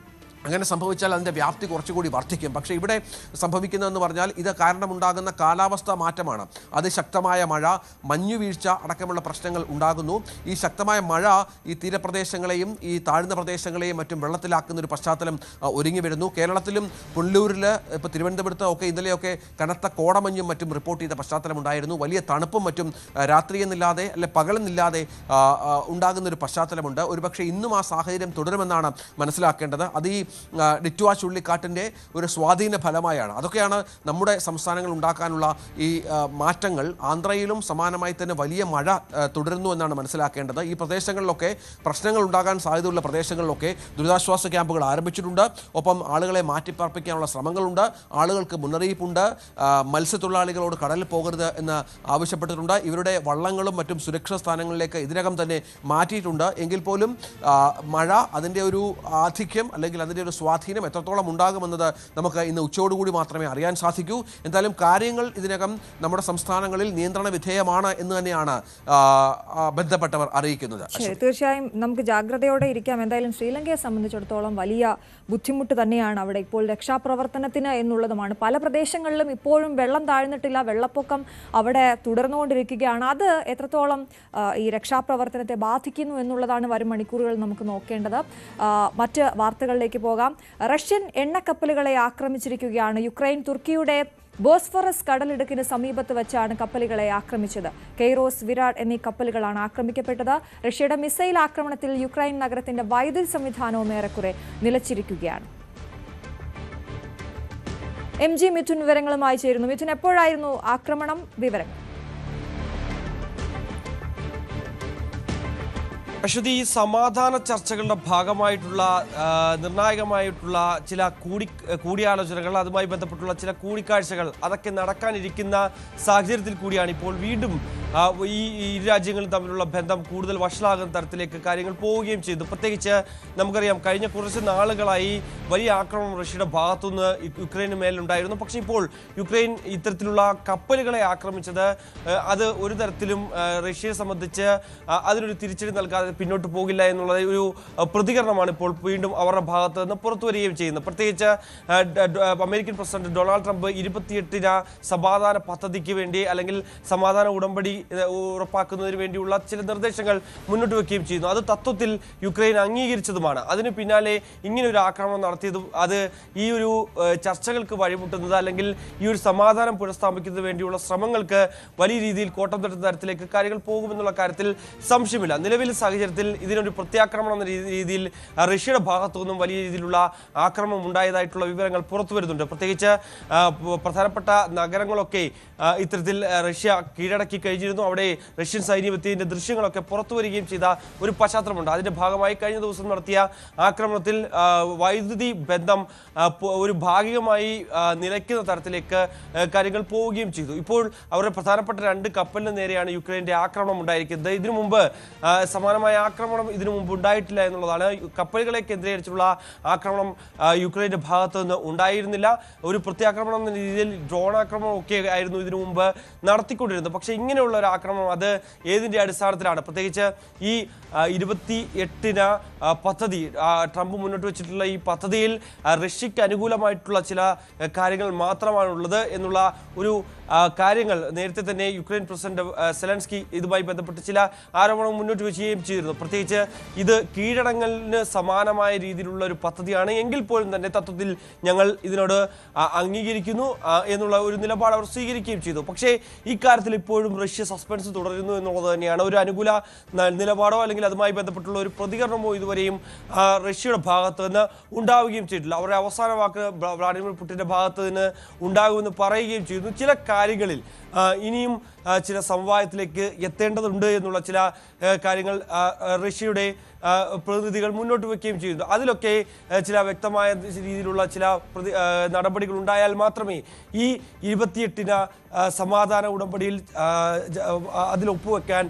അങ്ങനെ സംഭവിച്ചാൽ അതിൻ്റെ വ്യാപ്തി കുറച്ചുകൂടി വർദ്ധിക്കും. പക്ഷേ ഇവിടെ സംഭവിക്കുന്നതെന്ന് പറഞ്ഞാൽ ഇത് കാരണമുണ്ടാകുന്ന കാലാവസ്ഥാ മാറ്റമാണ്. അതിശക്തമായ മഴ, മഞ്ഞുവീഴ്ച അടക്കമുള്ള പ്രശ്നങ്ങൾ ഉണ്ടാകുന്നു. ഈ ശക്തമായ മഴ ഈ തീരപ്രദേശങ്ങളെയും ഈ താഴ്ന്ന പ്രദേശങ്ങളെയും മറ്റും വെള്ളത്തിലാക്കുന്ന ഒരു പശ്ചാത്തലം ഒരുങ്ങി വരുന്നു. കേരളത്തിലും പുനലൂരിൽ ഇപ്പോൾ തിരുവനന്തപുരത്ത് ഒക്കെ ഇന്നലെയൊക്കെ കനത്ത കോടമഞ്ഞും മറ്റും റിപ്പോർട്ട് ചെയ്ത പശ്ചാത്തലം ഉണ്ടായിരുന്നു. വലിയ തണുപ്പും മറ്റും രാത്രിയെന്നില്ലാതെ അല്ലെ പകലെന്നില്ലാതെ ഉണ്ടാകുന്ന ഒരു പശ്ചാത്തലമുണ്ട്. ഒരുപക്ഷെ ഇന്നും ആ സാഹചര്യം തുടരുമെന്നാണ് മനസ്സിലാക്കേണ്ടത്. അത് ഈ ഡിറ്റുവ ചുഴലിക്കാറ്റിൻ്റെ ഒരു സ്വാധീന ഫലമായാണ്. അതൊക്കെയാണ് നമ്മുടെ സംസ്ഥാനങ്ങൾ ഉണ്ടാക്കാനുള്ള ഈ മാറ്റങ്ങൾ. ആന്ധ്രയിലും സമാനമായി തന്നെ വലിയ മഴ തുടരുന്നു എന്നാണ് മനസ്സിലാക്കേണ്ടത്. ഈ പ്രദേശങ്ങളിലൊക്കെ പ്രശ്നങ്ങൾ ഉണ്ടാകാൻ സാധ്യതയുള്ള പ്രദേശങ്ങളിലൊക്കെ ദുരിതാശ്വാസ ക്യാമ്പുകൾ ആരംഭിച്ചിട്ടുണ്ട്. ഒപ്പം ആളുകളെ മാറ്റിപ്പാർപ്പിക്കാനുള്ള ശ്രമങ്ങളുണ്ട്. ആളുകൾക്ക് മുന്നറിയിപ്പുണ്ട്. മത്സ്യത്തൊഴിലാളികളോട് കടലിൽ പോകരുത് എന്ന് ആവശ്യപ്പെട്ടിട്ടുണ്ട്. ഇവരുടെ വള്ളങ്ങളും മറ്റും സുരക്ഷിത സ്ഥാനങ്ങളിലേക്ക് ഇതിനകം തന്നെ മാറ്റിയിട്ടുണ്ട്. എങ്കിൽ പോലും മഴ അതിൻ്റെ ഒരു ആധിക്യം അല്ലെങ്കിൽ അതിൻ്റെ ഒരു സ്വാധീനം എത്രത്തോളം ഉണ്ടാകുമെന്നത് നമുക്ക് ഇന്ന് ഉച്ചയോടുകൂടി മാത്രമേ അറിയാൻ സാധിക്കൂ. എന്തായാലും കാര്യങ്ങൾ ഇതിനകം നമ്മുടെ സംസ്ഥാനങ്ങളിൽ നിയന്ത്രണ വിധേയമാണ് എന്ന് തന്നെയാണ് ബന്ധപ്പെട്ടവർ അറിയിക്കുന്നത്. തീർച്ചയായും നമുക്ക് ജാഗ്രതയോടെ ഇരിക്കാം. എന്തായാലും ശ്രീലങ്കയെ സംബന്ധിച്ചിടത്തോളം വലിയ ബുദ്ധിമുട്ട് തന്നെയാണ് അവിടെ ഇപ്പോൾ രക്ഷാപ്രവർത്തനത്തിന് എന്നുള്ളതുമാണ്. പല പ്രദേശങ്ങളിലും ഇപ്പോഴും വെള്ളം താഴ്ന്നിട്ടില്ല. വെള്ളപ്പൊക്കം അവിടെ തുടർന്നുകൊണ്ടിരിക്കുകയാണ്. അത് എത്രത്തോളം ഈ രക്ഷാപ്രവർത്തനത്തെ ബാധിക്കുന്നു എന്നുള്ളതാണ് വരും മണിക്കൂറുകൾ നമുക്ക് നോക്കേണ്ടത്. മറ്റ് വാർത്തകളിലേക്ക് പോകാം. റഷ്യൻ എണ്ണക്കപ്പലുകളെ ആക്രമിച്ചിരിക്കുകയാണ്. യുക്രൈൻ തുർക്കിയുടെ ബോസ്ഫറസ് കടലിടുക്കിന് സമീപത്ത് വെച്ചാണ് കപ്പലുകളെ ആക്രമിച്ചത്. കെയ്റോസ്, വിരാട് എന്നീ കപ്പലുകളാണ് ആക്രമിക്കപ്പെട്ടത്. റഷ്യയുടെ മിസൈൽ ആക്രമണത്തിൽ യുക്രൈൻ നഗരത്തിന്റെ വൈദ്യുതി സംവിധാനവും ഏറെക്കുറെ നിലച്ചിരിക്കുകയാണ്. MG മിഥുൻ വിവരങ്ങളുമായി ചേരുന്നു. മിഥുൻ, എപ്പോഴായിരുന്നു ആക്രമണം? വിവരങ്ങൾ. അശ്വതി, ഈ സമാധാന ചർച്ചകളുടെ ഭാഗമായിട്ടുള്ള നിർണായകമായിട്ടുള്ള ചില കൂടിയാലോചനകൾ, അതുമായി ബന്ധപ്പെട്ടുള്ള ചില കൂടിക്കാഴ്ചകൾ അതൊക്കെ നടക്കാനിരിക്കുന്ന സാഹചര്യത്തിൽ കൂടിയാണ് ഇപ്പോൾ വീണ്ടും ഈ ഇരു രാജ്യങ്ങളും തമ്മിലുള്ള ബന്ധം കൂടുതൽ വഷളാകുന്ന തരത്തിലേക്ക് കാര്യങ്ങൾ പോവുകയും ചെയ്തു. പ്രത്യേകിച്ച് നമുക്കറിയാം, കഴിഞ്ഞ കുറച്ച് നാളുകളായി വലിയ ആക്രമണം റഷ്യയുടെ ഭാഗത്തുനിന്ന് യുക്രൈന് മേലുണ്ടായിരുന്നു. പക്ഷേ ഇപ്പോൾ യുക്രൈൻ ഇത്തരത്തിലുള്ള കപ്പലുകളെ ആക്രമിച്ചത് അത് ഒരു തരത്തിലും റഷ്യയെ സംബന്ധിച്ച് അതിനൊരു തിരിച്ചടി നൽകാതെ പിന്നോട്ട് പോകില്ല എന്നുള്ള ഒരു പ്രതികരണമാണ് ഇപ്പോൾ വീണ്ടും അവരുടെ ഭാഗത്ത് നിന്ന് പുറത്തു വരികയും ചെയ്യുന്നത്. പ്രത്യേകിച്ച് അമേരിക്കൻ പ്രസിഡന്റ് ഡൊണാൾഡ് ട്രംപ് 28-ന് സമാധാന പദ്ധതിക്ക് വേണ്ടി അല്ലെങ്കിൽ സമാധാന ഉടമ്പടി ഉറപ്പാക്കുന്നതിന് വേണ്ടിയുള്ള ചില നിർദ്ദേശങ്ങൾ മുന്നോട്ട് വെക്കുകയും ചെയ്യുന്നു. അത് തത്വത്തിൽ യുക്രൈൻ അംഗീകരിച്ചതുമാണ്. അതിന് പിന്നാലെ ഇങ്ങനൊരു ആക്രമണം നടത്തിയതും അത് ഈ ഒരു ചർച്ചകൾക്ക് വഴിമുട്ടുന്നത് അല്ലെങ്കിൽ ഈ ഒരു സമാധാനം പുനഃസ്ഥാപിക്കുന്നതിന് വേണ്ടിയുള്ള ശ്രമങ്ങൾക്ക് വലിയ രീതിയിൽ കോട്ടം തട്ടുന്ന തരത്തിലേക്ക് കാര്യങ്ങൾ പോകുമെന്നുള്ള കാര്യത്തിൽ സംശയമില്ല. നിലവിലെ സാഹചര്യത്തിൽ ഇതിനൊരു പ്രത്യാക്രമണം എന്ന രീതിയിൽ റഷ്യയുടെ ഭാഗത്തു നിന്നും വലിയ രീതിയിലുള്ള ആക്രമണം ഉണ്ടായതായിട്ടുള്ള വിവരങ്ങൾ പുറത്തു വരുന്നുണ്ട്. പ്രത്യേകിച്ച് പ്രധാനപ്പെട്ട നഗരങ്ങളൊക്കെ ഇത്തരത്തിൽ റഷ്യ കീഴടക്കി കഴിഞ്ഞിരുന്നു. അവിടെ റഷ്യൻ സൈന്യത്തിന്റെ ദൃശ്യങ്ങളൊക്കെ പുറത്തു വരികയും ചെയ്ത ഒരു പശ്ചാത്തലമുണ്ട്. അതിന്റെ ഭാഗമായി കഴിഞ്ഞ ദിവസം നടത്തിയ ആക്രമണത്തിൽ വൈദ്യുതി ബന്ധം ഒരു ഭാഗികമായി നിലയ്ക്കുന്ന തരത്തിലേക്ക് കാര്യങ്ങൾ പോവുകയും ചെയ്തു. ഇപ്പോൾ അവരുടെ പ്രധാനപ്പെട്ട 2 കപ്പലിന് നേരെയാണ് യുക്രൈന്റെ ആക്രമണം ഉണ്ടായിരിക്കുന്നത്. ഇതിനു മുമ്പ് സമാനമായ ആക്രമണം ഇതിനു മുമ്പ് ഉണ്ടായിട്ടില്ല എന്നുള്ളതാണ്. കപ്പലുകളെ കേന്ദ്രീകരിച്ചുള്ള ആക്രമണം യുക്രൈന്റെ ഭാഗത്തു നിന്ന് ഉണ്ടായിരുന്നില്ല. ഒരു പ്രത്യാക്രമണം എന്ന രീതിയിൽ ഡ്രോൺ ആക്രമണം ഒക്കെ ആയിരുന്നു ഇതിനു മുമ്പ് നടത്തിക്കൊണ്ടിരുന്നത്. പക്ഷേ ഇങ്ങനെയുള്ള ഒരു ആക്രമണം അത് ഏതിൻ്റെ അടിസ്ഥാനത്തിലാണ്? പ്രത്യേകിച്ച് ഈ 28-ന് പദ്ധതി ട്രംപ് മുന്നോട്ട് വെച്ചിട്ടുള്ള ഈ പദ്ധതിയിൽ റഷ്യക്ക് അനുകൂലമായിട്ടുള്ള ചില കാര്യങ്ങൾ മാത്രമാണുള്ളത് എന്നുള്ള ഒരു കാര്യങ്ങൾ നേരത്തെ തന്നെ യുക്രൈൻ പ്രസിഡന്റ് സെലൻസ്കി ഇതുമായി ബന്ധപ്പെട്ട് ചില ആരോപണങ്ങൾ മുന്നോട്ട് വെക്കുകയും ചെയ്തിരുന്നു. പ്രത്യേകിച്ച് ഇത് കീഴടങ്ങലിന് സമാനമായ രീതിയിലുള്ള ഒരു പദ്ധതിയാണ് എങ്കിൽ പോലും തന്നെ തത്വത്തിൽ ഞങ്ങൾ ഇതിനോട് അംഗീകരിക്കുന്നു എന്നുള്ള ഒരു നിലപാട് അവർ സ്വീകരിക്കുകയും ചെയ്തു. പക്ഷേ ഇക്കാര്യത്തിൽ ഇപ്പോഴും റഷ്യ സസ്പെൻസ് തുടരുന്നു എന്നുള്ളത് തന്നെയാണ്. ഒരു അനുകൂല നിലപാടോ അല്ലെങ്കിൽ അതുമായി ബന്ധപ്പെട്ടുള്ള ഒരു പ്രതികരണമോ ഇതുവരെയും റഷ്യയുടെ ഭാഗത്ത് നിന്ന് ഉണ്ടാവുകയും ചെയ്തിട്ടില്ല. അവരുടെ അവസാന വാക്ക് വ്ളാഡിമിർ പുടിന്റെ ഭാഗത്ത് നിന്ന് ഉണ്ടാകുമെന്ന് പറയുകയും ചെയ്യുന്നു. ചില കാര്യങ്ങളിൽ ഇനിയും ചില സംവാദത്തിലേക്ക് എത്തേണ്ടതുണ്ട് എന്നുള്ള ചില കാര്യങ്ങൾ റഷ്യയുടെ പ്രതിനിധികൾ മുന്നോട്ട് വയ്ക്കുകയും ചെയ്യുന്നു. അതിലൊക്കെ ചില വ്യക്തമായ രീതിയിലുള്ള ചില നടപടികൾ ഉണ്ടായാൽ മാത്രമേ ഈ 28-ന് സമാധാന ഉടമ്പടിയിൽ അതിൽ ഒപ്പുവെക്കാൻ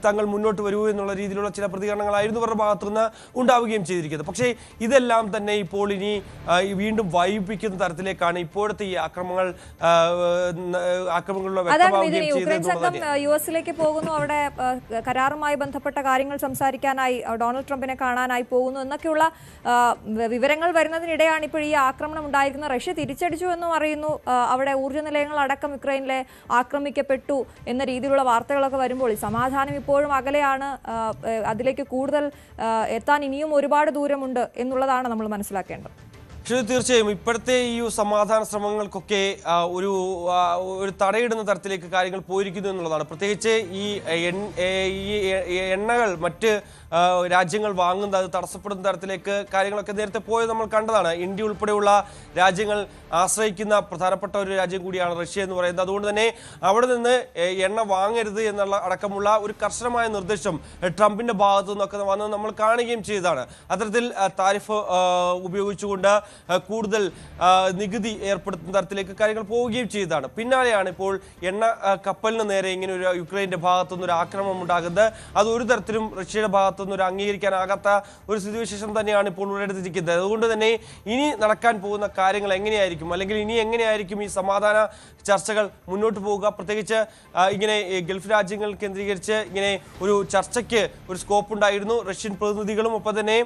തങ്ങൾ മുന്നോട്ട് വരൂ എന്നുള്ള രീതിയിലുള്ള ചില പ്രതികരണങ്ങളായിരുന്നു അവരുടെ ഭാഗത്തുനിന്ന് ഉണ്ടാവുകയും ചെയ്തിരിക്കുന്നത്. പക്ഷേ ഇതെല്ലാം തന്നെ ഇപ്പോൾ ഇനി വീണ്ടും വൈകിപ്പിക്കുന്ന തരത്തിലേക്കാണ് ഇപ്പോഴത്തെ ഈ ആക്രമണങ്ങളുടെ വ്യക്തമാവുകയും ചെയ്തത് എന്നുള്ളത് യു എസിലേക്ക് പോകുന്നു, അവിടെ കരാറുമായി ബന്ധപ്പെട്ട കാര്യങ്ങൾ സംസാരിക്കാനായി ഡൊണാൾഡ് ട്രംപിനെ കാണാനായി പോകുന്നു എന്നൊക്കെയുള്ള വിവരങ്ങൾ വരുന്നതിനിടെയാണ് ഇപ്പോൾ ഈ ആക്രമണം ഉണ്ടായിരിക്കുന്നത്. റഷ്യ തിരിച്ചടിച്ചു എന്നും അറിയുന്നു. അവിടെ ഊർജ്ജ നിലയങ്ങൾ അടക്കം യുക്രൈനിലെ ആക്രമിക്കപ്പെട്ടു എന്ന രീതിയിലുള്ള വാർത്തകളൊക്കെ വരുമ്പോൾ സമാധാനം ഇപ്പോഴും അകലെയാണ്. അതിലേക്ക് കൂടുതൽ എത്താൻ ഇനിയും ഒരുപാട് ദൂരമുണ്ട് എന്നുള്ളതാണ് നമ്മൾ മനസ്സിലാക്കേണ്ടത്. തീർച്ചയായും ഇപ്പോഴത്തെ ഈ സമാധാന ശ്രമങ്ങൾക്കൊക്കെ ഒരു തടയിടുന്ന തരത്തിലേക്ക് കാര്യങ്ങൾ പോയിരിക്കുന്നു എന്നുള്ളതാണ്. പ്രത്യേകിച്ച് ഈ എണ്ണകൾ മറ്റ് രാജ്യങ്ങൾ വാങ്ങുന്നത് അത് തടസ്സപ്പെടുന്ന തരത്തിലേക്ക് കാര്യങ്ങളൊക്കെ നേരത്തെ പോയത് നമ്മൾ കണ്ടതാണ്. ഇന്ത്യ ഉൾപ്പെടെയുള്ള രാജ്യങ്ങൾ ആശ്രയിക്കുന്ന പ്രധാനപ്പെട്ട ഒരു രാജ്യം കൂടിയാണ് റഷ്യ എന്ന് പറയുന്നത്. അതുകൊണ്ട് തന്നെ അവിടെ നിന്ന് എണ്ണ വാങ്ങരുത് എന്നുള്ള അടക്കമുള്ള ഒരു കർശനമായ നിർദ്ദേശം ട്രംപിന്റെ ഭാഗത്തു നിന്നൊക്കെ വന്നത് നമ്മൾ കാണുകയും ചെയ്തതാണ്. അത്തരത്തിൽ താരിഫ് ഉപയോഗിച്ചുകൊണ്ട് കൂടുതൽ നികുതി ഏർപ്പെടുത്തുന്ന തരത്തിലേക്ക് കാര്യങ്ങൾ പോവുകയും ചെയ്തതാണ്. പിന്നാലെയാണ് ഇപ്പോൾ എണ്ണ കപ്പലിന് നേരെ ഇങ്ങനെ ഒരു യുക്രൈന്റെ ഭാഗത്തുനിന്ന് ഒരു ആക്രമണം ഉണ്ടാകുന്നത്. അത് ഒരു തരത്തിലും റഷ്യയുടെ ഭാഗത്തുനിന്ന് ഒരു അംഗീകരിക്കാനാകാത്ത ഒരു സ്ഥിതിവിശേഷം തന്നെയാണ് ഇപ്പോൾ ഉടലെടുത്തിരിക്കുന്നത്. അതുകൊണ്ട് തന്നെ ഇനി നടക്കാൻ പോകുന്ന കാര്യങ്ങൾ എങ്ങനെയായിരിക്കും, അല്ലെങ്കിൽ ഇനി എങ്ങനെയായിരിക്കും ഈ സമാധാന ചർച്ചകൾ മുന്നോട്ട് പോവുക? പ്രത്യേകിച്ച് ഇങ്ങനെ ഗൾഫ് രാജ്യങ്ങൾ കേന്ദ്രീകരിച്ച് ഇങ്ങനെ ഒരു ചർച്ചയ്ക്ക് ഒരു സ്കോപ്പ് ഉണ്ടായിരുന്നു. റഷ്യൻ പ്രതിനിധികളും ഒപ്പം തന്നെ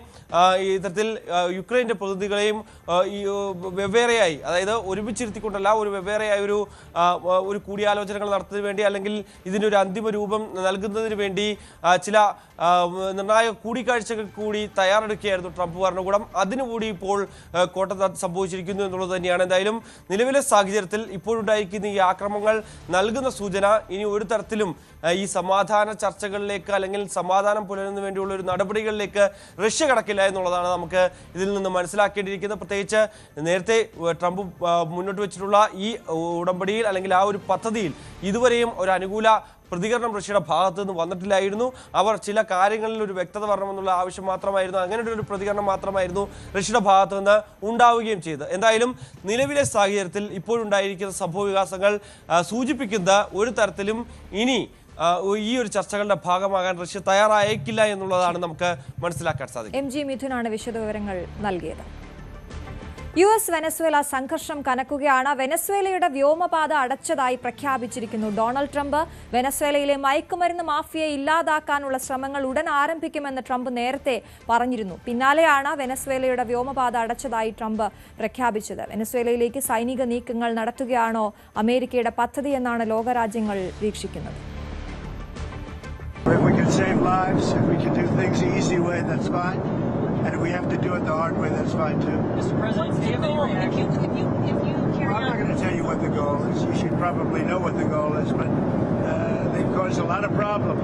ഇത്തരത്തിൽ യുക്രൈൻ്റെ പ്രതിനിധികളെയും ഈ വെവ്വേറെയായി, അതായത് ഒരുമിച്ചിരുത്തിക്കൊണ്ടല്ല, ഒരു വെവ്വേറെയായി ഒരു കൂടിയാലോചനകൾ നടത്തുന്നതിന് വേണ്ടി, അല്ലെങ്കിൽ ഇതിനൊരു അന്തിമ രൂപം നൽകുന്നതിന് വേണ്ടി ചില നിർണായക കൂടിക്കാഴ്ചകൾ കൂടി തയ്യാറെടുക്കുകയായിരുന്നു ട്രംപ് ഭരണകൂടം. അതിനുകൂടി ഇപ്പോൾ കോട്ടത്ത് സംഭവിച്ചിരിക്കുന്നു എന്നുള്ളത് തന്നെയാണ്. എന്തായാലും നിലവിലെ സാഹചര്യത്തിൽ ഇപ്പോഴുണ്ടായിരിക്കുന്ന ഈ ആക്രമണങ്ങൾ നൽകുന്ന സൂചന ഇനി ഒരു തരത്തിലും ഈ സമാധാന ചർച്ചകളിലേക്ക് അല്ലെങ്കിൽ സമാധാനം പുലരുന്നതിന് വേണ്ടിയുള്ള ഒരു നടപടികളിലേക്ക് റഷ്യ കടക്കില്ല എന്നുള്ളതാണ് നമുക്ക് ഇതിൽ നിന്ന് മനസ്സിലാക്കേണ്ടിയിരിക്കുന്നത്. പ്രത്യേകിച്ച് നേരത്തെ ട്രംപ് മുന്നോട്ട് വെച്ചിട്ടുള്ള ഈ ഉടമ്പടിയിൽ അല്ലെങ്കിൽ ആ ഒരു പദ്ധതിയിൽ ഇതുവരെയും ഒരു അനുകൂല പ്രതികരണം റഷ്യയുടെ ഭാഗത്തു നിന്ന് വന്നിട്ടില്ലായിരുന്നു. അവർ ചില കാര്യങ്ങളിൽ ഒരു വ്യക്തത വരണമെന്നുള്ള ആവശ്യം മാത്രമായിരുന്നു, അങ്ങനെ ഒരു പ്രതികരണം മാത്രമായിരുന്നു റഷ്യയുടെ ഭാഗത്തു നിന്ന് ഉണ്ടാവുകയും ചെയ്തത്. എന്തായാലും നിലവിലെ സാഹചര്യത്തിൽ ഇപ്പോഴുണ്ടായിരിക്കുന്ന സംഭവ വികാസങ്ങൾ സൂചിപ്പിക്കുന്ന ഒരു തരത്തിലും ഇനി ഈ ഒരു ചർച്ചകളുടെ ഭാഗമാകാൻ റഷ്യ തയ്യാറായേക്കില്ല എന്നുള്ളതാണ് നമുക്ക് മനസ്സിലാക്കാൻ സാധിക്കും. MG മിഥുനാണ് വിശദവിവരങ്ങൾ നൽകിയത്. US വെനസ്വേല സംഘർഷം കനക്കുകയാണ്. വെനസ്വേലയുടെ വ്യോമപാത അടച്ചതായി പ്രഖ്യാപിച്ചിരിക്കുന്നു ഡൊണാൾഡ് ട്രംപ്. വെനസ്വേലയിലെ മയക്കുമരുന്ന് മാഫിയയെ ഇല്ലാതാക്കാനുള്ള ശ്രമങ്ങൾ ഉടൻ ആരംഭിക്കുമെന്ന് ട്രംപ് നേരത്തെ പറഞ്ഞിരുന്നു. പിന്നാലെയാണ് വെനസ്വേലയുടെ വ്യോമപാത അടച്ചതായി ട്രംപ് പ്രഖ്യാപിച്ചത്. വെനസ്വേലയിലേക്ക് സൈനിക നീക്കങ്ങൾ നടത്തുകയാണോ അമേരിക്കയുടെ പദ്ധതി എന്നാണ് ലോകരാജ്യങ്ങൾ വീക്ഷിക്കുന്നത്. If we can save lives, if we can do things the easy way, that's fine. And if we have to do it the hard way, that's fine too. Mr. President, do you have any reaction? If you carry I'm not going to tell you what the goal is. You should probably know what the goal is, but they've caused a lot of problems.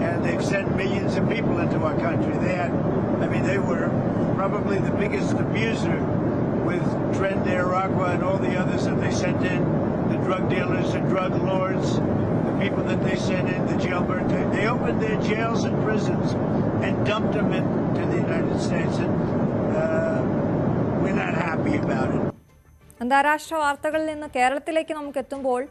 And they've sent millions of people into our country. They were probably the biggest abuser with Tren de Aragua and all the others that they sent in, the drug dealers and drug lords, the people that they sent in, the jailbirds. They opened their jails and prisons and dumped them into the United States, and we're not happy about it. അന്താരാഷ്ട്ര വാർത്തകളിൽ നിന്ന് കേരളത്തിലേക്ക് നമുക്ക് എത്തുമ്പോൾ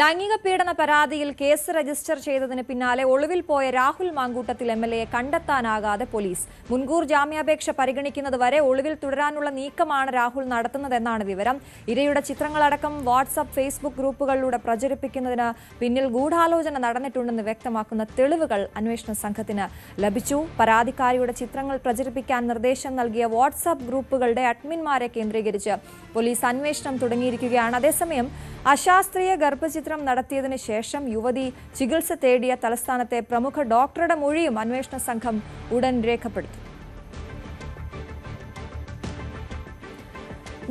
ലൈംഗിക പീഡന പരാതിയിൽ കേസ് രജിസ്റ്റർ ചെയ്തതിന് പിന്നാലെ ഒളിവിൽ പോയ രാഹുൽ മാങ്കൂട്ടത്തിൽ MLA കണ്ടെത്താനാകാതെ പോലീസ്. മുൻകൂർ ജാമ്യാപേക്ഷ പരിഗണിക്കുന്നത് വരെ ഒളിവിൽ തുടരാനുള്ള നീക്കമാണ് രാഹുൽ നടത്തുന്നതെന്നാണ് വിവരം. ഇരയുടെ ചിത്രങ്ങളടക്കം വാട്സ്ആപ്പ്, ഫേസ്ബുക്ക് ഗ്രൂപ്പുകളിലൂടെ പ്രചരിപ്പിക്കുന്നതിന് പിന്നിൽ ഗൂഢാലോചന നടന്നിട്ടുണ്ടെന്ന് വ്യക്തമാക്കുന്ന തെളിവുകൾ അന്വേഷണ സംഘത്തിന് ലഭിച്ചു. പരാതിക്കാരിയുടെ ചിത്രങ്ങൾ പ്രചരിപ്പിക്കാൻ നിർദ്ദേശം നൽകിയ വാട്സ്ആപ്പ് ഗ്രൂപ്പുകളുടെ അഡ്മിന്മാരെ കേന്ദ്രീകരിച്ച് പോലീസ് അന്വേഷണം തുടങ്ങിയിരിക്കുകയാണ്. അതേസമയം അശാസ്ത്രീയ ഗർഭചിത്രം നടത്തിയതിനു ശേഷം യുവതി ചികിത്സ തേടിയ തലസ്ഥാനത്തെ പ്രമുഖ ഡോക്ടറുടെ മൊഴിയും അന്വേഷണ സംഘം ഉടൻ രേഖപ്പെടുത്തും.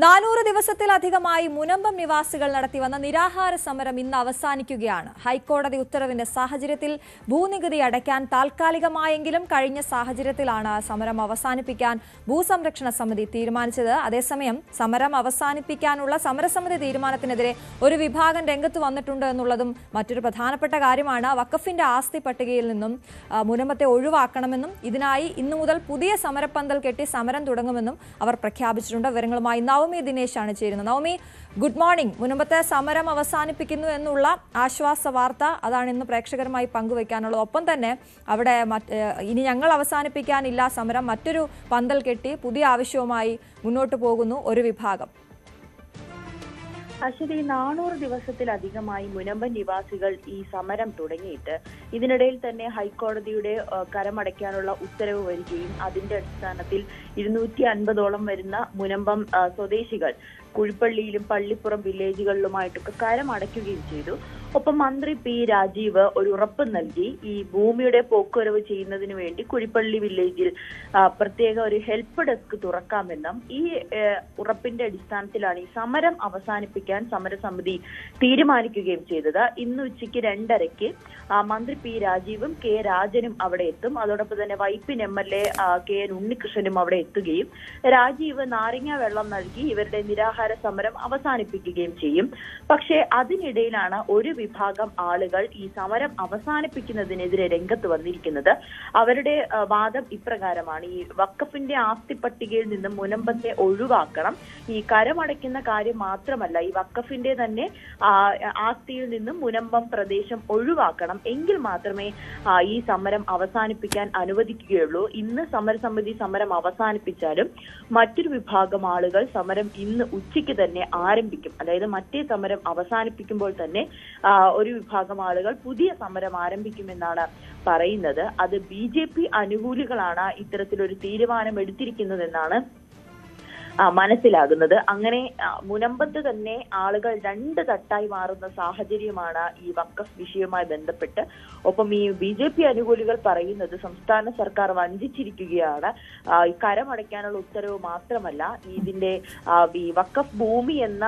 400 ദിവസത്തിലധികമായി മുനമ്പം നിവാസികൾ നടത്തിവന്ന നിരാഹാര സമരം ഇന്ന് അവസാനിക്കുകയാണ്. ഹൈക്കോടതി ഉത്തരവിന്റെ സാഹചര്യത്തിൽ ഭൂനികുതി അടയ്ക്കാൻ താൽക്കാലികമായെങ്കിലും കഴിഞ്ഞ സാഹചര്യത്തിലാണ് സമരം അവസാനിപ്പിക്കാൻ ഭൂസംരക്ഷണ സമിതി തീരുമാനിച്ചത്. അതേസമയം സമരം അവസാനിപ്പിക്കാനുള്ള സമരസമിതി തീരുമാനത്തിനെതിരെ ഒരു വിഭാഗം രംഗത്ത് വന്നിട്ടുണ്ട് എന്നുള്ളതും മറ്റൊരു പ്രധാനപ്പെട്ട കാര്യമാണ്. വഖഫിന്റെ ആസ്തി പട്ടികയിൽ നിന്നും മുനമ്പത്തെ ഒഴിവാക്കണമെന്നും ഇതിനായി ഇന്നു മുതൽ പുതിയ സമരപ്പന്തൽ കെട്ടി സമരം തുടങ്ങുമെന്നും അവർ പ്രഖ്യാപിച്ചിട്ടുണ്ട്. വിവരങ്ങളുമായി നവമി ദിനേശാണ് ചേരുന്നത്. Navami, good morning. മുനമ്പത്തെ സമരം അവസാനിപ്പിക്കുന്നു എന്നുള്ള ആശ്വാസ വാർത്ത അതാണ് ഇന്ന് പ്രേക്ഷകരുമായി പങ്കുവയ്ക്കാനുള്ളത്. ഒപ്പം തന്നെ അവിടെ ഇനി ഞങ്ങൾ അവസാനിപ്പിക്കാനില്ല സമരം, മറ്റൊരു പന്തൽ കെട്ടി പുതിയ ആവശ്യവുമായി മുന്നോട്ട് പോകുന്നു ഒരു വിഭാഗം. അശ്വതി, 400 ദിവസത്തിലധികമായി മുനമ്പൻ നിവാസികൾ ഈ സമരം തുടങ്ങിയിട്ട് ഇതിനിടയിൽ തന്നെ ഹൈക്കോടതിയുടെ കരമടയ്ക്കാനുള്ള ഉത്തരവ് വരികയും അതിന്റെ അടിസ്ഥാനത്തിൽ 250ഓളം വരുന്ന മുനമ്പം സ്വദേശികൾ കുഴിപ്പള്ളിയിലും പള്ളിപ്പുറം വില്ലേജുകളിലുമായിട്ടൊക്കെ കരമടയ്ക്കുകയും ചെയ്തു. ഒപ്പം മന്ത്രി പി രാജീവ് ഒരു ഉറപ്പ് നൽകി ഈ ഭൂമിയുടെ പോക്കുവരവ് ചെയ്യുന്നതിന് വേണ്ടി കുഴിപ്പള്ളി വില്ലേജിൽ പ്രത്യേക ഒരു ഹെൽപ്പ് ഡെസ്ക് തുറക്കാമെന്നും ഈ ഉറപ്പിന്റെ അടിസ്ഥാനത്തിലാണ് ഈ സമരം അവസാനിപ്പിക്കാൻ സമരസമിതി തീരുമാനിക്കുകയും ചെയ്തത്. ഇന്ന് ഉച്ചയ്ക്ക് 2:30 മന്ത്രി പി രാജീവും കെ രാജനും അവിടെ എത്തും. അതോടൊപ്പം തന്നെ വൈപ്പിൻ MLA കെ എൻ ഉണ്ണികൃഷ്ണനും അവിടെ എത്തുകയും രാജീവ് നാരങ്ങ വെള്ളം നൽകി ഇവരുടെ നിരാഹാര സമരം അവസാനിപ്പിക്കുകയും ചെയ്യും. പക്ഷേ അതിനിടയിലാണ് ഒരു വിഭാഗം ആളുകൾ ഈ സമരം അവസാനിപ്പിക്കുന്നതിനെതിരെ രംഗത്ത് വന്നിരിക്കുന്നത്. അവരുടെ വാദം ഇപ്രകാരമാണ്: ഈ വഖഫിന്റെ ആസ്തി പട്ടികയിൽ നിന്നും മുനമ്പത്തെ ഒഴിവാക്കണം. ഈ കരമടയ്ക്കുന്ന കാര്യം മാത്രമല്ല, ഈ വഖഫിന്റെ തന്നെ ആസ്തിയിൽ നിന്നും മുനമ്പം പ്രദേശം ഒഴിവാക്കണം. എങ്കിൽ മാത്രമേ ഈ സമരം അവസാനിപ്പിക്കാൻ അനുവദിക്കുകയുള്ളൂ. ഇന്ന് സമരസമിതി സമരം അവസാനിപ്പിച്ചാലും മറ്റൊരു വിഭാഗം ആളുകൾ സമരം ഇന്ന് ഉച്ചയ്ക്ക് തന്നെ ആരംഭിക്കും. അതായത് മറ്റേ സമരം അവസാനിപ്പിക്കുമ്പോൾ തന്നെ ഒരു വിഭാഗം ആളുകൾ പുതിയ സമരം ആരംഭിക്കുമെന്നാണ് പറയുന്നത്. അത് BJP അനുകൂലികളാണ് ഇത്തരത്തിലൊരു തീരുമാനം എടുത്തിരിക്കുന്നതെന്നാണ് മനസ്സിലാകുന്നത്. അങ്ങനെ മുനമ്പത്ത് തന്നെ ആളുകൾ 2 തട്ടായി മാറുന്ന സാഹചര്യമാണ് ഈ വഖഫ് വിഷയവുമായി ബന്ധപ്പെട്ട്. ഒപ്പം ഈ BJP അനുകൂലികൾ പറയുന്നത് സംസ്ഥാന സർക്കാർ വഞ്ചിച്ചിരിക്കുകയാണ്. ഈ കരമടയ്ക്കാനുള്ള ഉത്തരവ് മാത്രമല്ല, ഇതിന്റെ ഈ വഖഫ് ഭൂമി എന്ന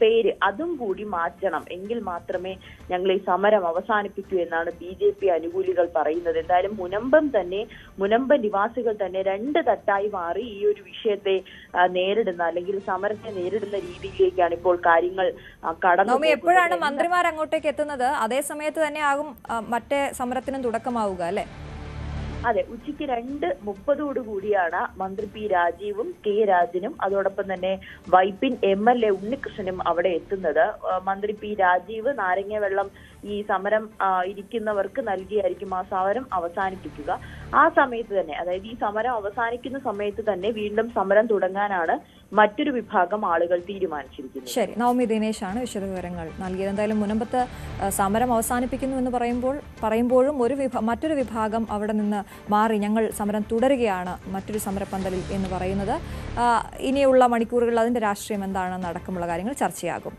പേര് അതും കൂടി മാറ്റണം. എങ്കിൽ മാത്രമേ ഞങ്ങൾ ഈ സമരം അവസാനിപ്പിക്കൂ എന്നാണ് BJP അനുകൂലികൾ പറയുന്നത്. എന്തായാലും മുനമ്പം നിവാസികൾ തന്നെ 2 തട്ടായി മാറി ഈ ഒരു വിഷയത്തെ നേരിടുന്ന അല്ലെങ്കിൽ സമരത്തെ നേരിടുന്ന രീതിയിലേക്കാണ് ഇപ്പോൾ കാര്യങ്ങൾ കടന്നു. എപ്പോഴാണ് മന്ത്രിമാർ അങ്ങോട്ടേക്ക് എത്തുന്നത്? അതേ സമയത്ത് തന്നെ ആകും മറ്റേ സമരത്തിനും തുടക്കമാവുക അല്ലെ? അതെ, ഉച്ചയ്ക്ക് 2:30 മന്ത്രി പി രാജീവും കെ രാജനും അതോടൊപ്പം തന്നെ വൈപ്പിൻ MLA ഉണ്ണികൃഷ്ണനും അവിടെ എത്തുന്നത്. മന്ത്രി പി രാജീവ് നാരങ്ങ വെള്ളം ഈ സമരം ഇരിക്കുന്നവർക്ക് നൽകിയായിരിക്കും ആ സമരം അവസാനിപ്പിക്കുക. ആ സമയത്ത് തന്നെ, അതായത് ഈ സമരം അവസാനിക്കുന്ന സമയത്ത് തന്നെ വീണ്ടും സമരം തുടങ്ങാനാണ് മറ്റൊരു വിഭാഗം ആളുകൾ തീരുമാനിച്ചിരിക്കുന്നത്. ശരി, നവമി ദിനേശാണ് വിശദവിവരങ്ങൾ നൽകിയത്. എന്തായാലും മുനമ്പത്ത് സമരം അവസാനിപ്പിക്കുന്നു എന്ന് പറയുമ്പോഴും മറ്റൊരു വിഭാഗം അവിടെ നിന്ന് മാറി ഞങ്ങൾ സമരം തുടരുകയാണ് മറ്റൊരു സമരപ്പന്തലിൽ എന്ന് പറയുന്നത്. ഇനിയുള്ള മണിക്കൂറുകളിൽ അതിന്റെ രാഷ്ട്രീയം എന്താണെന്ന് അടക്കമുള്ള കാര്യങ്ങൾ ചർച്ചയാകും.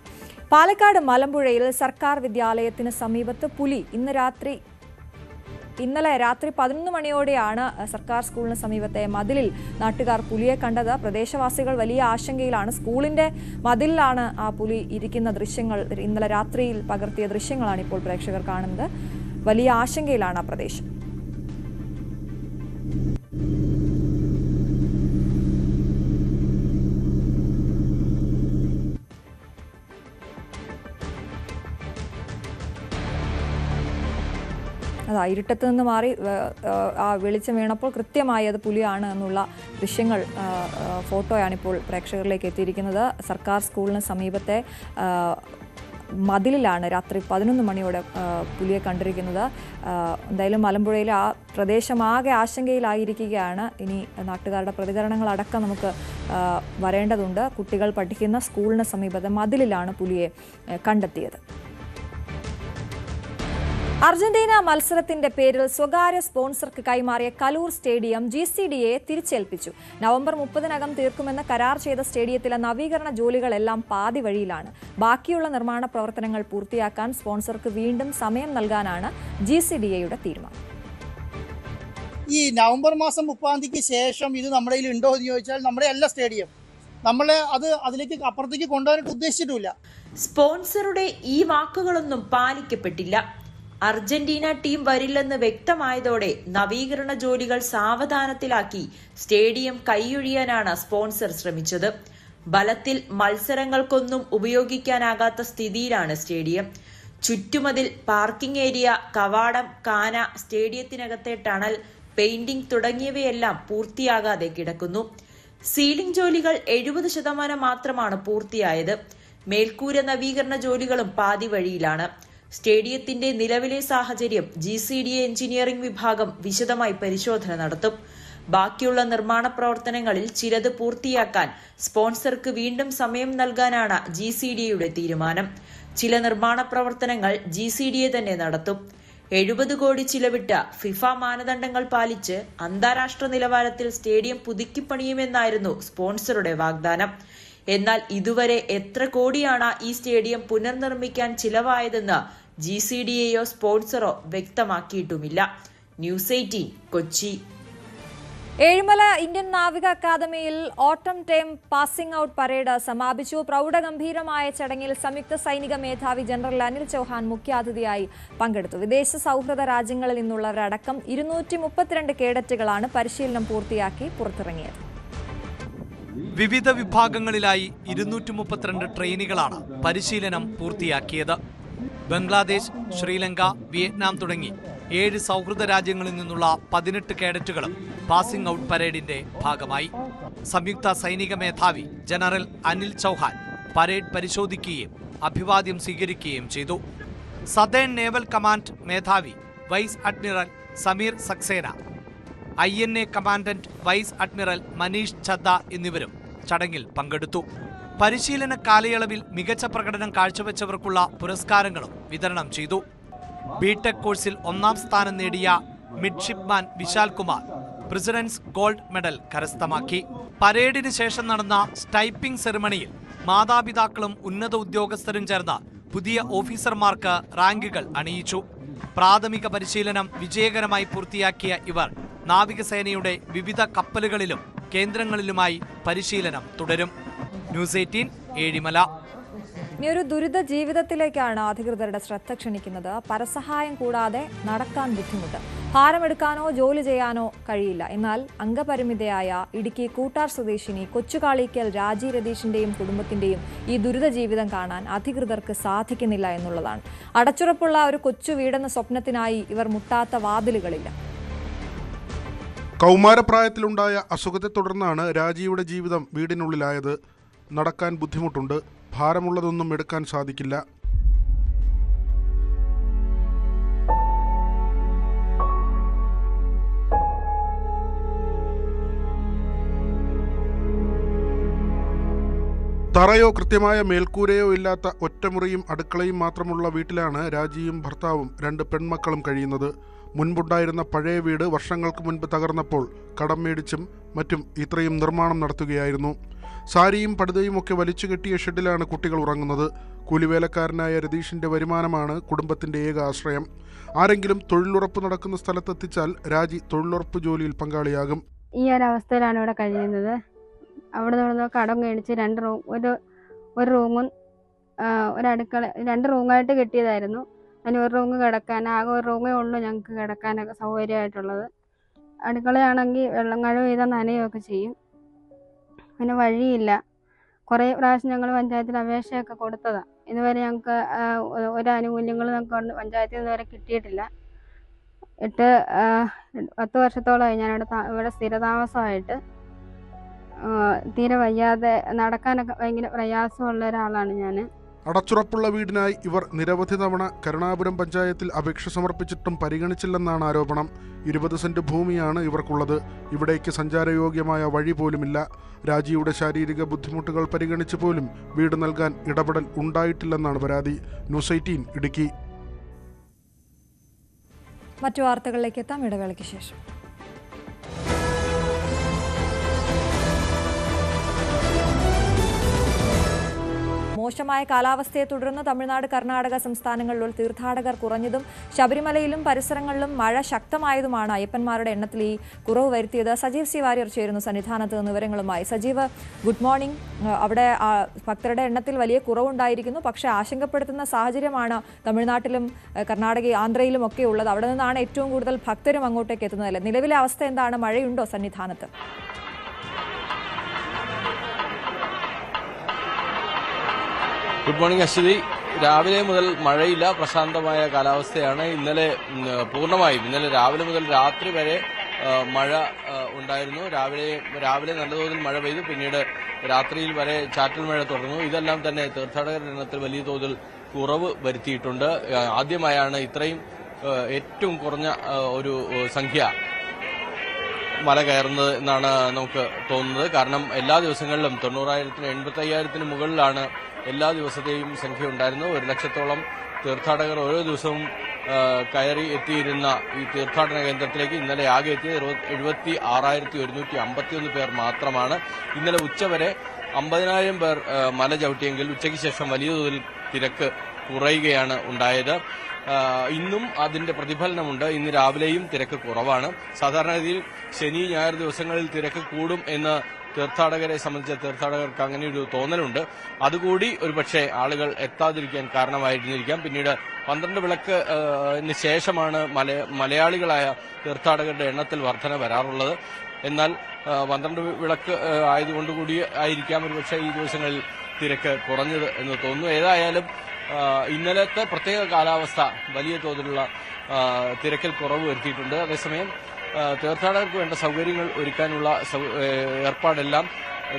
പാലക്കാട് മലമ്പുഴയിൽ സർക്കാർ വിദ്യാലയത്തിന് സമീപത്ത് പുലി ഇന്നലെ രാത്രി 11 മണിയോടെയാണ് സർക്കാർ സ്കൂളിന് സമീപത്തെ മതിലിൽ നാട്ടുകാർ പുലിയെ കണ്ടത്. പ്രദേശവാസികൾ വലിയ ആശങ്കയിലാണ്. സ്കൂളിന്റെ മതിലിലാണ് ആ പുലി ഇരിക്കുന്ന ദൃശ്യങ്ങൾ ഇന്നലെ രാത്രിയിൽ പകർത്തിയ ദൃശ്യങ്ങളാണ് ഇപ്പോൾ പ്രേക്ഷകർ കാണുന്നത്. വലിയ ആശങ്കയിലാണ് ആ പ്രദേശം. ഇരുട്ടത്ത് നിന്ന് മാറി ആ വെളിച്ചം വീണപ്പോൾ കൃത്യമായി അത് പുലിയാണ് എന്നുള്ള ദൃശ്യങ്ങൾ, ഫോട്ടോയാണിപ്പോൾ പ്രേക്ഷകരിലേക്ക് എത്തിയിരിക്കുന്നത്. സർക്കാർ സ്കൂളിന് സമീപത്തെ മതിലിലാണ് രാത്രി 11 മണിയോടെ പുലിയെ കണ്ടിരിക്കുന്നത്. എന്തായാലും മലമ്പുഴയിലെ ആ പ്രദേശമാകെ ആശങ്കയിലായിരിക്കുകയാണ്. ഇനി നാട്ടുകാരുടെ പ്രതികരണങ്ങളടക്കം നമുക്ക് വരേണ്ടതുണ്ട്. കുട്ടികൾ പഠിക്കുന്ന സ്കൂളിന് സമീപത്തെ മതിലിലാണ് പുലിയെ കണ്ടെത്തിയത്. അർജന്റീന മത്സരത്തിന്റെ പേരിൽ സ്വകാര്യ സ്പോൺസർക്ക് കൈമാറിയ കലൂർ സ്റ്റേഡിയം GCDA തിരിച്ചേൽപ്പിച്ചു. നവംബർ 30-നകം തീർക്കുമെന്ന് കരാർ ചെയ്ത സ്റ്റേഡിയത്തിലെ നവീകരണ ജോലികളെല്ലാം പാതി വഴിയിലാണ്. ബാക്കിയുള്ള നിർമ്മാണ പ്രവർത്തനങ്ങൾ പൂർത്തിയാക്കാൻ സ്പോൺസർക്ക് വീണ്ടും സമയം നൽകാനാണ് GCDAയുടെ തീരുമാനം. ഈ നവംബർ മാസം 30-ന് ശേഷം ഇത് നമ്മുടെ കയ്യിൽ ഉണ്ടോ എന്ന് ചോദിച്ചാൽ നമ്മുടെ എല്ലാ സ്റ്റേഡിയം നമ്മളെ അതിലേക്ക് അപ്പുറത്തേക്ക് കൊണ്ടുപോകാനായിട്ട് ഉദ്ദേശിച്ചിട്ടില്ല. സ്പോൺസറുടെ ഈ വാക്കുകളൊന്നും പാലിക്കപ്പെട്ടില്ല. അർജന്റീന ടീം വരില്ലെന്ന് വ്യക്തമായതോടെ നവീകരണ ജോലികൾ സാവധാനത്തിലാക്കി സ്റ്റേഡിയം കൈയൊഴിയാനാണ് സ്പോൺസർ ശ്രമിച്ചത്. ബലത്തിൽ മത്സരങ്ങൾക്കൊന്നും ഉപയോഗിക്കാനാകാത്ത സ്ഥിതിയിലാണ് സ്റ്റേഡിയം. ചുറ്റുമതിൽ, പാർക്കിംഗ് ഏരിയ, കവാടം, കാന, സ്റ്റേഡിയത്തിനകത്തെ ടണൽ, പെയിന്റിംഗ് തുടങ്ങിയവയെല്ലാം പൂർത്തിയാകാതെ കിടക്കുന്നു. സീലിംഗ് ജോലികൾ 70% മാത്രമാണ് പൂർത്തിയായത്. മേൽക്കൂര നവീകരണ ജോലികളും പാതി വഴിയിലാണ്. സ്റ്റേഡിയത്തിന്റെ നിലവിലെ സാഹചര്യം GCDA എഞ്ചിനീയറിംഗ് വിഭാഗം വിശദമായി പരിശോധന നടത്തും. ബാക്കിയുള്ള നിർമ്മാണ പ്രവർത്തനങ്ങളിൽ ചിലത് പൂർത്തിയാക്കാൻ സ്പോൺസർക്ക് വീണ്ടും സമയം നൽകാനാണ് GCDAയുടെ തീരുമാനം. ചില നിർമ്മാണ പ്രവർത്തനങ്ങൾ GCDA തന്നെ നടത്തും. 70 കോടി ചിലവിട്ട് ഫിഫ മാനദണ്ഡങ്ങൾ പാലിച്ച് അന്താരാഷ്ട്ര നിലവാരത്തിൽ സ്റ്റേഡിയം പുതുക്കിപ്പണിയുമെന്നായിരുന്നു സ്പോൺസറുടെ വാഗ്ദാനം. എന്നാൽ ഇതുവരെ എത്ര കോടിയാണ് ഈ സ്റ്റേഡിയം പുനർനിർമ്മിക്കാൻ ചിലവായതെന്ന് GCDAയോ സ്പോൺസറോ വ്യക്തമാക്കിയിട്ടുമില്ല. ന്യൂസ് 18 കൊച്ചി. ഏഴിമല ഇന്ത്യൻ നാവിക അക്കാദമിയിൽ ഓട്ടം ടൈം പാസിംഗ് ഔട്ട് പരേഡ് സമാപിച്ചു. പ്രൗഢഗംഭീരമായ ചടങ്ങിൽ സംയുക്ത സൈനിക മേധാവി ജനറൽ അനിൽ ചൌഹാൻ മുഖ്യാതിഥിയായി പങ്കെടുത്തു. വിദേശ സൗഹൃദ രാജ്യങ്ങളിൽ നിന്നുള്ളവരടക്കം 232 കേഡറ്റുകളാണ് പരിശീലനം പൂർത്തിയാക്കി പുറത്തിറങ്ങിയത്. വിവിധ വിഭാഗങ്ങളിലായി 232 ട്രെയിനികളാണ് പരിശീലനം പൂർത്തിയാക്കിയത്. ബംഗ്ലാദേശ്, ശ്രീലങ്ക, വിയറ്റ്നാം തുടങ്ങി 7 സൗഹൃദ രാജ്യങ്ങളിൽ നിന്നുള്ള 18 കേഡറ്റുകളും പാസിംഗ് ഔട്ട് പരേഡിന്റെ ഭാഗമായി. സംയുക്ത സൈനിക മേധാവി ജനറൽ അനിൽ ചൌഹാൻ പരേഡ് പരിശോധിക്കുകയും അഭിവാദ്യം സ്വീകരിക്കുകയും ചെയ്തു. സദേൺ നേവൽ കമാൻഡ് മേധാവി vice admiral Sameer Saxena, INA commandant vice admiral Manish Chadha എന്നിവരും ചടങ്ങിൽ പങ്കെടുത്തു. പരിശീലന കാലയളവിൽ മികച്ച പ്രകടനം കാഴ്ചവെച്ചവർക്കുള്ള പുരസ്കാരങ്ങളും വിതരണം ചെയ്തു. ബിടെക് കോഴ്സിൽ 1ാം സ്ഥാനം നേടിയ midshipman Vishal Kumar president's gold medal കരസ്ഥമാക്കി. പരേഡിന് ശേഷം നടന്ന സ്റ്റൈപ്പിംഗ് സെറിമണിയിൽ മാതാപിതാക്കളും ഉന്നത ഉദ്യോഗസ്ഥരും ചേർന്ന് പുതിയ ഓഫീസർമാർക്ക് റാങ്കുകൾ അണിയിച്ചു. പ്രാഥമിക പരിശീലനം വിജയകരമായി പൂർത്തിയാക്കിയ ഇവർ നാവികസേനയുടെ വിവിധ കപ്പലുകളിലും കേന്ദ്രങ്ങളിലുമായി പരിശീലനം തുടരും. ന്യൂസ് 18 ഏഴിമല. ഇനി ഒരു ദുരിത ജീവിതത്തിലേക്കാണ് അധികൃതരുടെ ശ്രദ്ധ ക്ഷണിക്കുന്നത്. പരസഹായം കൂടാതെ നടക്കാൻ ബുദ്ധിമുട്ട്, ഭാരമെടുക്കാനോ ജോലി ചെയ്യാനോ കഴിയില്ല. എന്നാൽ അംഗപരിമിതയായ ഇടുക്കി കൂട്ടാർ സ്വദേശിനി കൊച്ചുകാളിക്കൽ രാജി രതീഷിന്റെയും കുടുംബത്തിന്റെയും ഈ ദുരിത ജീവിതം കാണാൻ അധികൃതർക്ക് സാധിക്കുന്നില്ല എന്നുള്ളതാണ്. അടച്ചുറപ്പുള്ള ഒരു കൊച്ചു വീടെന്ന സ്വപ്നത്തിനായി ഇവർ മുട്ടാത്ത വാതിലുകളില്ല. കൗമാരപ്രായത്തിലുണ്ടായ അസുഖത്തെ തുടർന്നാണ് രാജിയുടെ ജീവിതം വീടിനുള്ളിലായത്. നടക്കാൻ ബുദ്ധിമുട്ടുണ്ട്, ഭാരമുള്ളതൊന്നും എടുക്കാൻ സാധിക്കില്ല. തറയോ കൃത്യമായ മേൽക്കൂരയോ ഇല്ലാത്ത ഒറ്റമുറിയും അടുക്കളയും മാത്രമുള്ള വീട്ടിലാണ് രാജിയും ഭർത്താവും 2 പെൺമക്കളും കഴിയുന്നത്. മുൻപുണ്ടായിരുന്ന പഴയ വീട് വർഷങ്ങൾക്ക് മുൻപ് തകർന്നപ്പോൾ കടം മേടിച്ചും മറ്റും ഇത്രയും നിർമ്മാണം നടത്തുകയായിരുന്നു. സാരിയും പടുതയും ഒക്കെ വലിച്ചു കെട്ടിയ ഷെഡിലാണ് കുട്ടികൾ ഉറങ്ങുന്നത്. കൂലിവേലക്കാരനായ രതീഷിന്റെ വരുമാനമാണ് കുടുംബത്തിന്റെ ഏക ആശ്രയം. ആരെങ്കിലും തൊഴിലുറപ്പ് നടക്കുന്ന സ്ഥലത്തെത്തിച്ചാൽ രാജി തൊഴിലുറപ്പ് ജോലിയിൽ പങ്കാളിയാകും. ഈ ഒരവസ്ഥയിലാണ് ഇവിടെ കഴിയുന്നത്. അവിടെ നിന്ന് കടം മേടിച്ച് 2 റൂം, ഒരു റൂമും ഒരു അടുക്കള, 2 റൂമായിട്ട് കെട്ടിയതായിരുന്നു. അതിന് ഒരു റൂം കിടക്കാൻ, ആകെ ഒരു റൂമേ ഉള്ളൂ ഞങ്ങൾക്ക് കിടക്കാനൊക്കെ സൗകര്യമായിട്ടുള്ളത്. അടുക്കളയാണെങ്കിൽ വെള്ളം കഴിവ് ചെയ്താൽ നനയുകയൊക്കെ ചെയ്യും. പിന്നെ വഴിയില്ല. കുറേ പ്രാവശ്യം ഞങ്ങൾ പഞ്ചായത്തിൽ അപേക്ഷയൊക്കെ കൊടുത്തതാണ്. ഇതുവരെ ഞങ്ങൾക്ക് ഒരു ആനുകൂല്യങ്ങളും ഞങ്ങൾക്ക് പഞ്ചായത്തിൽ നിന്ന് വരെ കിട്ടിയിട്ടില്ല. 10 വർഷത്തോളമായി ഞാനിവിടെ സ്ഥിരതാമസമായിട്ട്. തീരെ വയ്യാതെ നടക്കാനൊക്കെ ഭയങ്കര പ്രയാസമുള്ള ഒരാളാണ് ഞാൻ. അടച്ചുറപ്പുള്ള വീടിനായി ഇവർ നിരവധി തവണ കരുണാപുരം പഞ്ചായത്തിൽ അപേക്ഷ സമർപ്പിച്ചിട്ടും പരിഗണിച്ചില്ലെന്നാണ് ആരോപണം. 20 സെന്റ് ഭൂമിയാണ് ഇവർക്കുള്ളത്. ഇവിടേക്ക് സഞ്ചാരയോഗ്യമായ വഴി പോലുമില്ല. രാജിയുടെ ശാരീരിക ബുദ്ധിമുട്ടുകൾ പരിഗണിച്ച് പോലും വീട് നൽകാൻ ഇടപെടൽ ഉണ്ടായിട്ടില്ലെന്നാണ് പരാതി. ന്യൂസ് 18 ഇടുക്കി. മറ്റു വാർത്തകളിലേക്ക് എത്താം ഇടവേളയ്ക്ക് ശേഷം. മോശമായ കാലാവസ്ഥയെ തുടർന്ന് തമിഴ്നാട്, കർണാടക സംസ്ഥാനങ്ങളിലുള്ള തീർത്ഥാടകർ കുറഞ്ഞതും ശബരിമലയിലും പരിസരങ്ങളിലും മഴ ശക്തമായതുമാണ് അയ്യപ്പന്മാരുടെ എണ്ണത്തിൽ ഈ കുറവ് വരുത്തിയത്. സജീവ് സി വാര്യർ ചേരുന്നു സന്നിധാനത്ത് നിന്ന് വിവരങ്ങളുമായി. Sajeev, good morning. അവിടെ ഭക്തരുടെ എണ്ണത്തിൽ വലിയ കുറവുണ്ടായിരിക്കുന്നു, പക്ഷേ ആശങ്കപ്പെടുത്തുന്ന സാഹചര്യമാണ് തമിഴ്നാട്ടിലും കർണാടക, ആന്ധ്രയിലും ഒക്കെ ഉള്ളത്. അവിടെ നിന്നാണ് ഏറ്റവും കൂടുതൽ ഭക്തരും അങ്ങോട്ടേക്ക് എത്തുന്നതല്ലേ? നിലവിലെ അവസ്ഥ എന്താണ്? മഴയുണ്ടോ സന്നിധാനത്ത്? Good morning Aswathy. രാവിലെ മുതൽ മഴയില്ല, പ്രശാന്തമായ കാലാവസ്ഥയാണ്. ഇന്നലെ രാവിലെ മുതൽ രാത്രി വരെ മഴ ഉണ്ടായിരുന്നു. രാവിലെ നല്ല തോതിൽ മഴ പെയ്തു. പിന്നീട് രാത്രിയിൽ വരെ ചാറ്റൽ മഴ തുടർന്നു. ഇതെല്ലാം തന്നെ തീർത്ഥാടകരുടെ എണ്ണത്തിൽ വലിയ തോതിൽ കുറവ് വരുത്തിയിട്ടുണ്ട്. ആദ്യമായാണ് ഇത്രയും ഏറ്റവും കുറഞ്ഞ ഒരു സംഖ്യ മല കയറുന്നത് എന്നാണ് നമുക്ക് തോന്നുന്നത്. കാരണം എല്ലാ ദിവസങ്ങളിലും 90,000-നും 85,000-നും മുകളിലാണ് എല്ലാ ദിവസത്തെയും സംഖ്യ ഉണ്ടായിരുന്നു. 1,00,000-ഓളം തീർത്ഥാടകർ ഓരോ ദിവസവും കയറി എത്തിയിരുന്ന ഈ തീർത്ഥാടന കേന്ദ്രത്തിലേക്ക് ഇന്നലെ ആകെ എത്തിയത് 76,151 പേർ മാത്രമാണ്. ഇന്നലെ ഉച്ചവരെ 50,000 പേർ മല ചവിട്ടിയെങ്കിൽ ഉച്ചയ്ക്ക് ശേഷം വലിയ തോതിൽ തിരക്ക് കുറയുകയാണ് ഉണ്ടായത്. ഇന്നും അതിന്റെ പ്രതിഫലനമുണ്ട്. ഇന്ന് രാവിലെയും തിരക്ക് കുറവാണ്. സാധാരണഗതിയിൽ ശനി ഞായർ ദിവസങ്ങളിൽ തിരക്ക് കൂടും എന്ന് തീർത്ഥാടകരെ സംബന്ധിച്ച തീർത്ഥാടകർക്ക് അങ്ങനെ ഒരു തോന്നലുണ്ട്. അതുകൂടി ഒരുപക്ഷെ ആളുകൾ എത്താതിരിക്കാൻ കാരണമായിരുന്നിരിക്കാം. പിന്നീട് 12 വിളക്കിന് ശേഷമാണ് മലയാളികളായ തീർത്ഥാടകരുടെ എണ്ണത്തിൽ വർധന വരാറുള്ളത്. എന്നാൽ 12 വിളക്ക് ആയതുകൊണ്ടുകൂടി ആയിരിക്കാം ഒരുപക്ഷെ ഈ ദിവസങ്ങളിൽ തിരക്ക് കുറഞ്ഞത് എന്ന് തോന്നുന്നു. ഏതായാലും ഇന്നലത്തെ പ്രത്യേക കാലാവസ്ഥ വലിയ തോതിലുള്ള തിരക്കിൽ കുറവ് വരുത്തിയിട്ടുണ്ട്. അതേസമയം തീർത്ഥാടകർക്ക് വേണ്ട സൗകര്യങ്ങൾ ഒരുക്കാനുള്ള ഏർപ്പാടെല്ലാം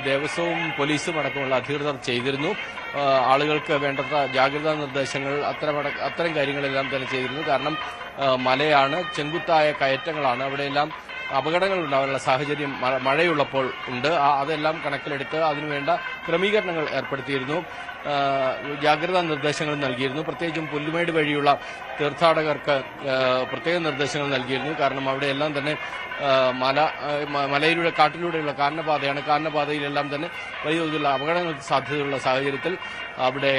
ദേവസ്വവും പോലീസും അടക്കമുള്ള അധികൃതർ ചെയ്തിരുന്നു. ആളുകൾക്ക് വേണ്ടത്ര ജാഗ്രതാ നിർദ്ദേശങ്ങൾ അത്തരം കാര്യങ്ങളെല്ലാം തന്നെ ചെയ്തിരുന്നു. കാരണം മലയാണ്, ചെങ്കുത്തായ കയറ്റങ്ങളാണ്, അവിടെയെല്ലാം അപകടങ്ങൾ ഉണ്ടാകാനുള്ള സാഹചര്യം മഴയുള്ളപ്പോൾ ഉണ്ട്. അതെല്ലാം കണക്കിലെടുത്ത് അതിനുവേണ്ട ക്രമീകരണങ്ങൾ ഏർപ്പെടുത്തിയിരുന്നു. ജാഗ്രതാ നിർദ്ദേശങ്ങൾ നൽകിയിരുന്നു. പ്രത്യേകിച്ചും പുല്ലുമേട് വഴിയുള്ള തീർത്ഥാടകർക്ക് പ്രത്യേക നിർദ്ദേശങ്ങൾ നൽകിയിരുന്നു. കാരണം അവിടെയെല്ലാം തന്നെ മലയിലൂടെ കാട്ടിലൂടെയുള്ള കാനനപാതയാണ്. കാനനപാതയിലെല്ലാം തന്നെ വലിയ തോതിലുള്ള അപകടങ്ങൾക്ക് സാധ്യതയുള്ള സാഹചര്യത്തിൽ അവിടെ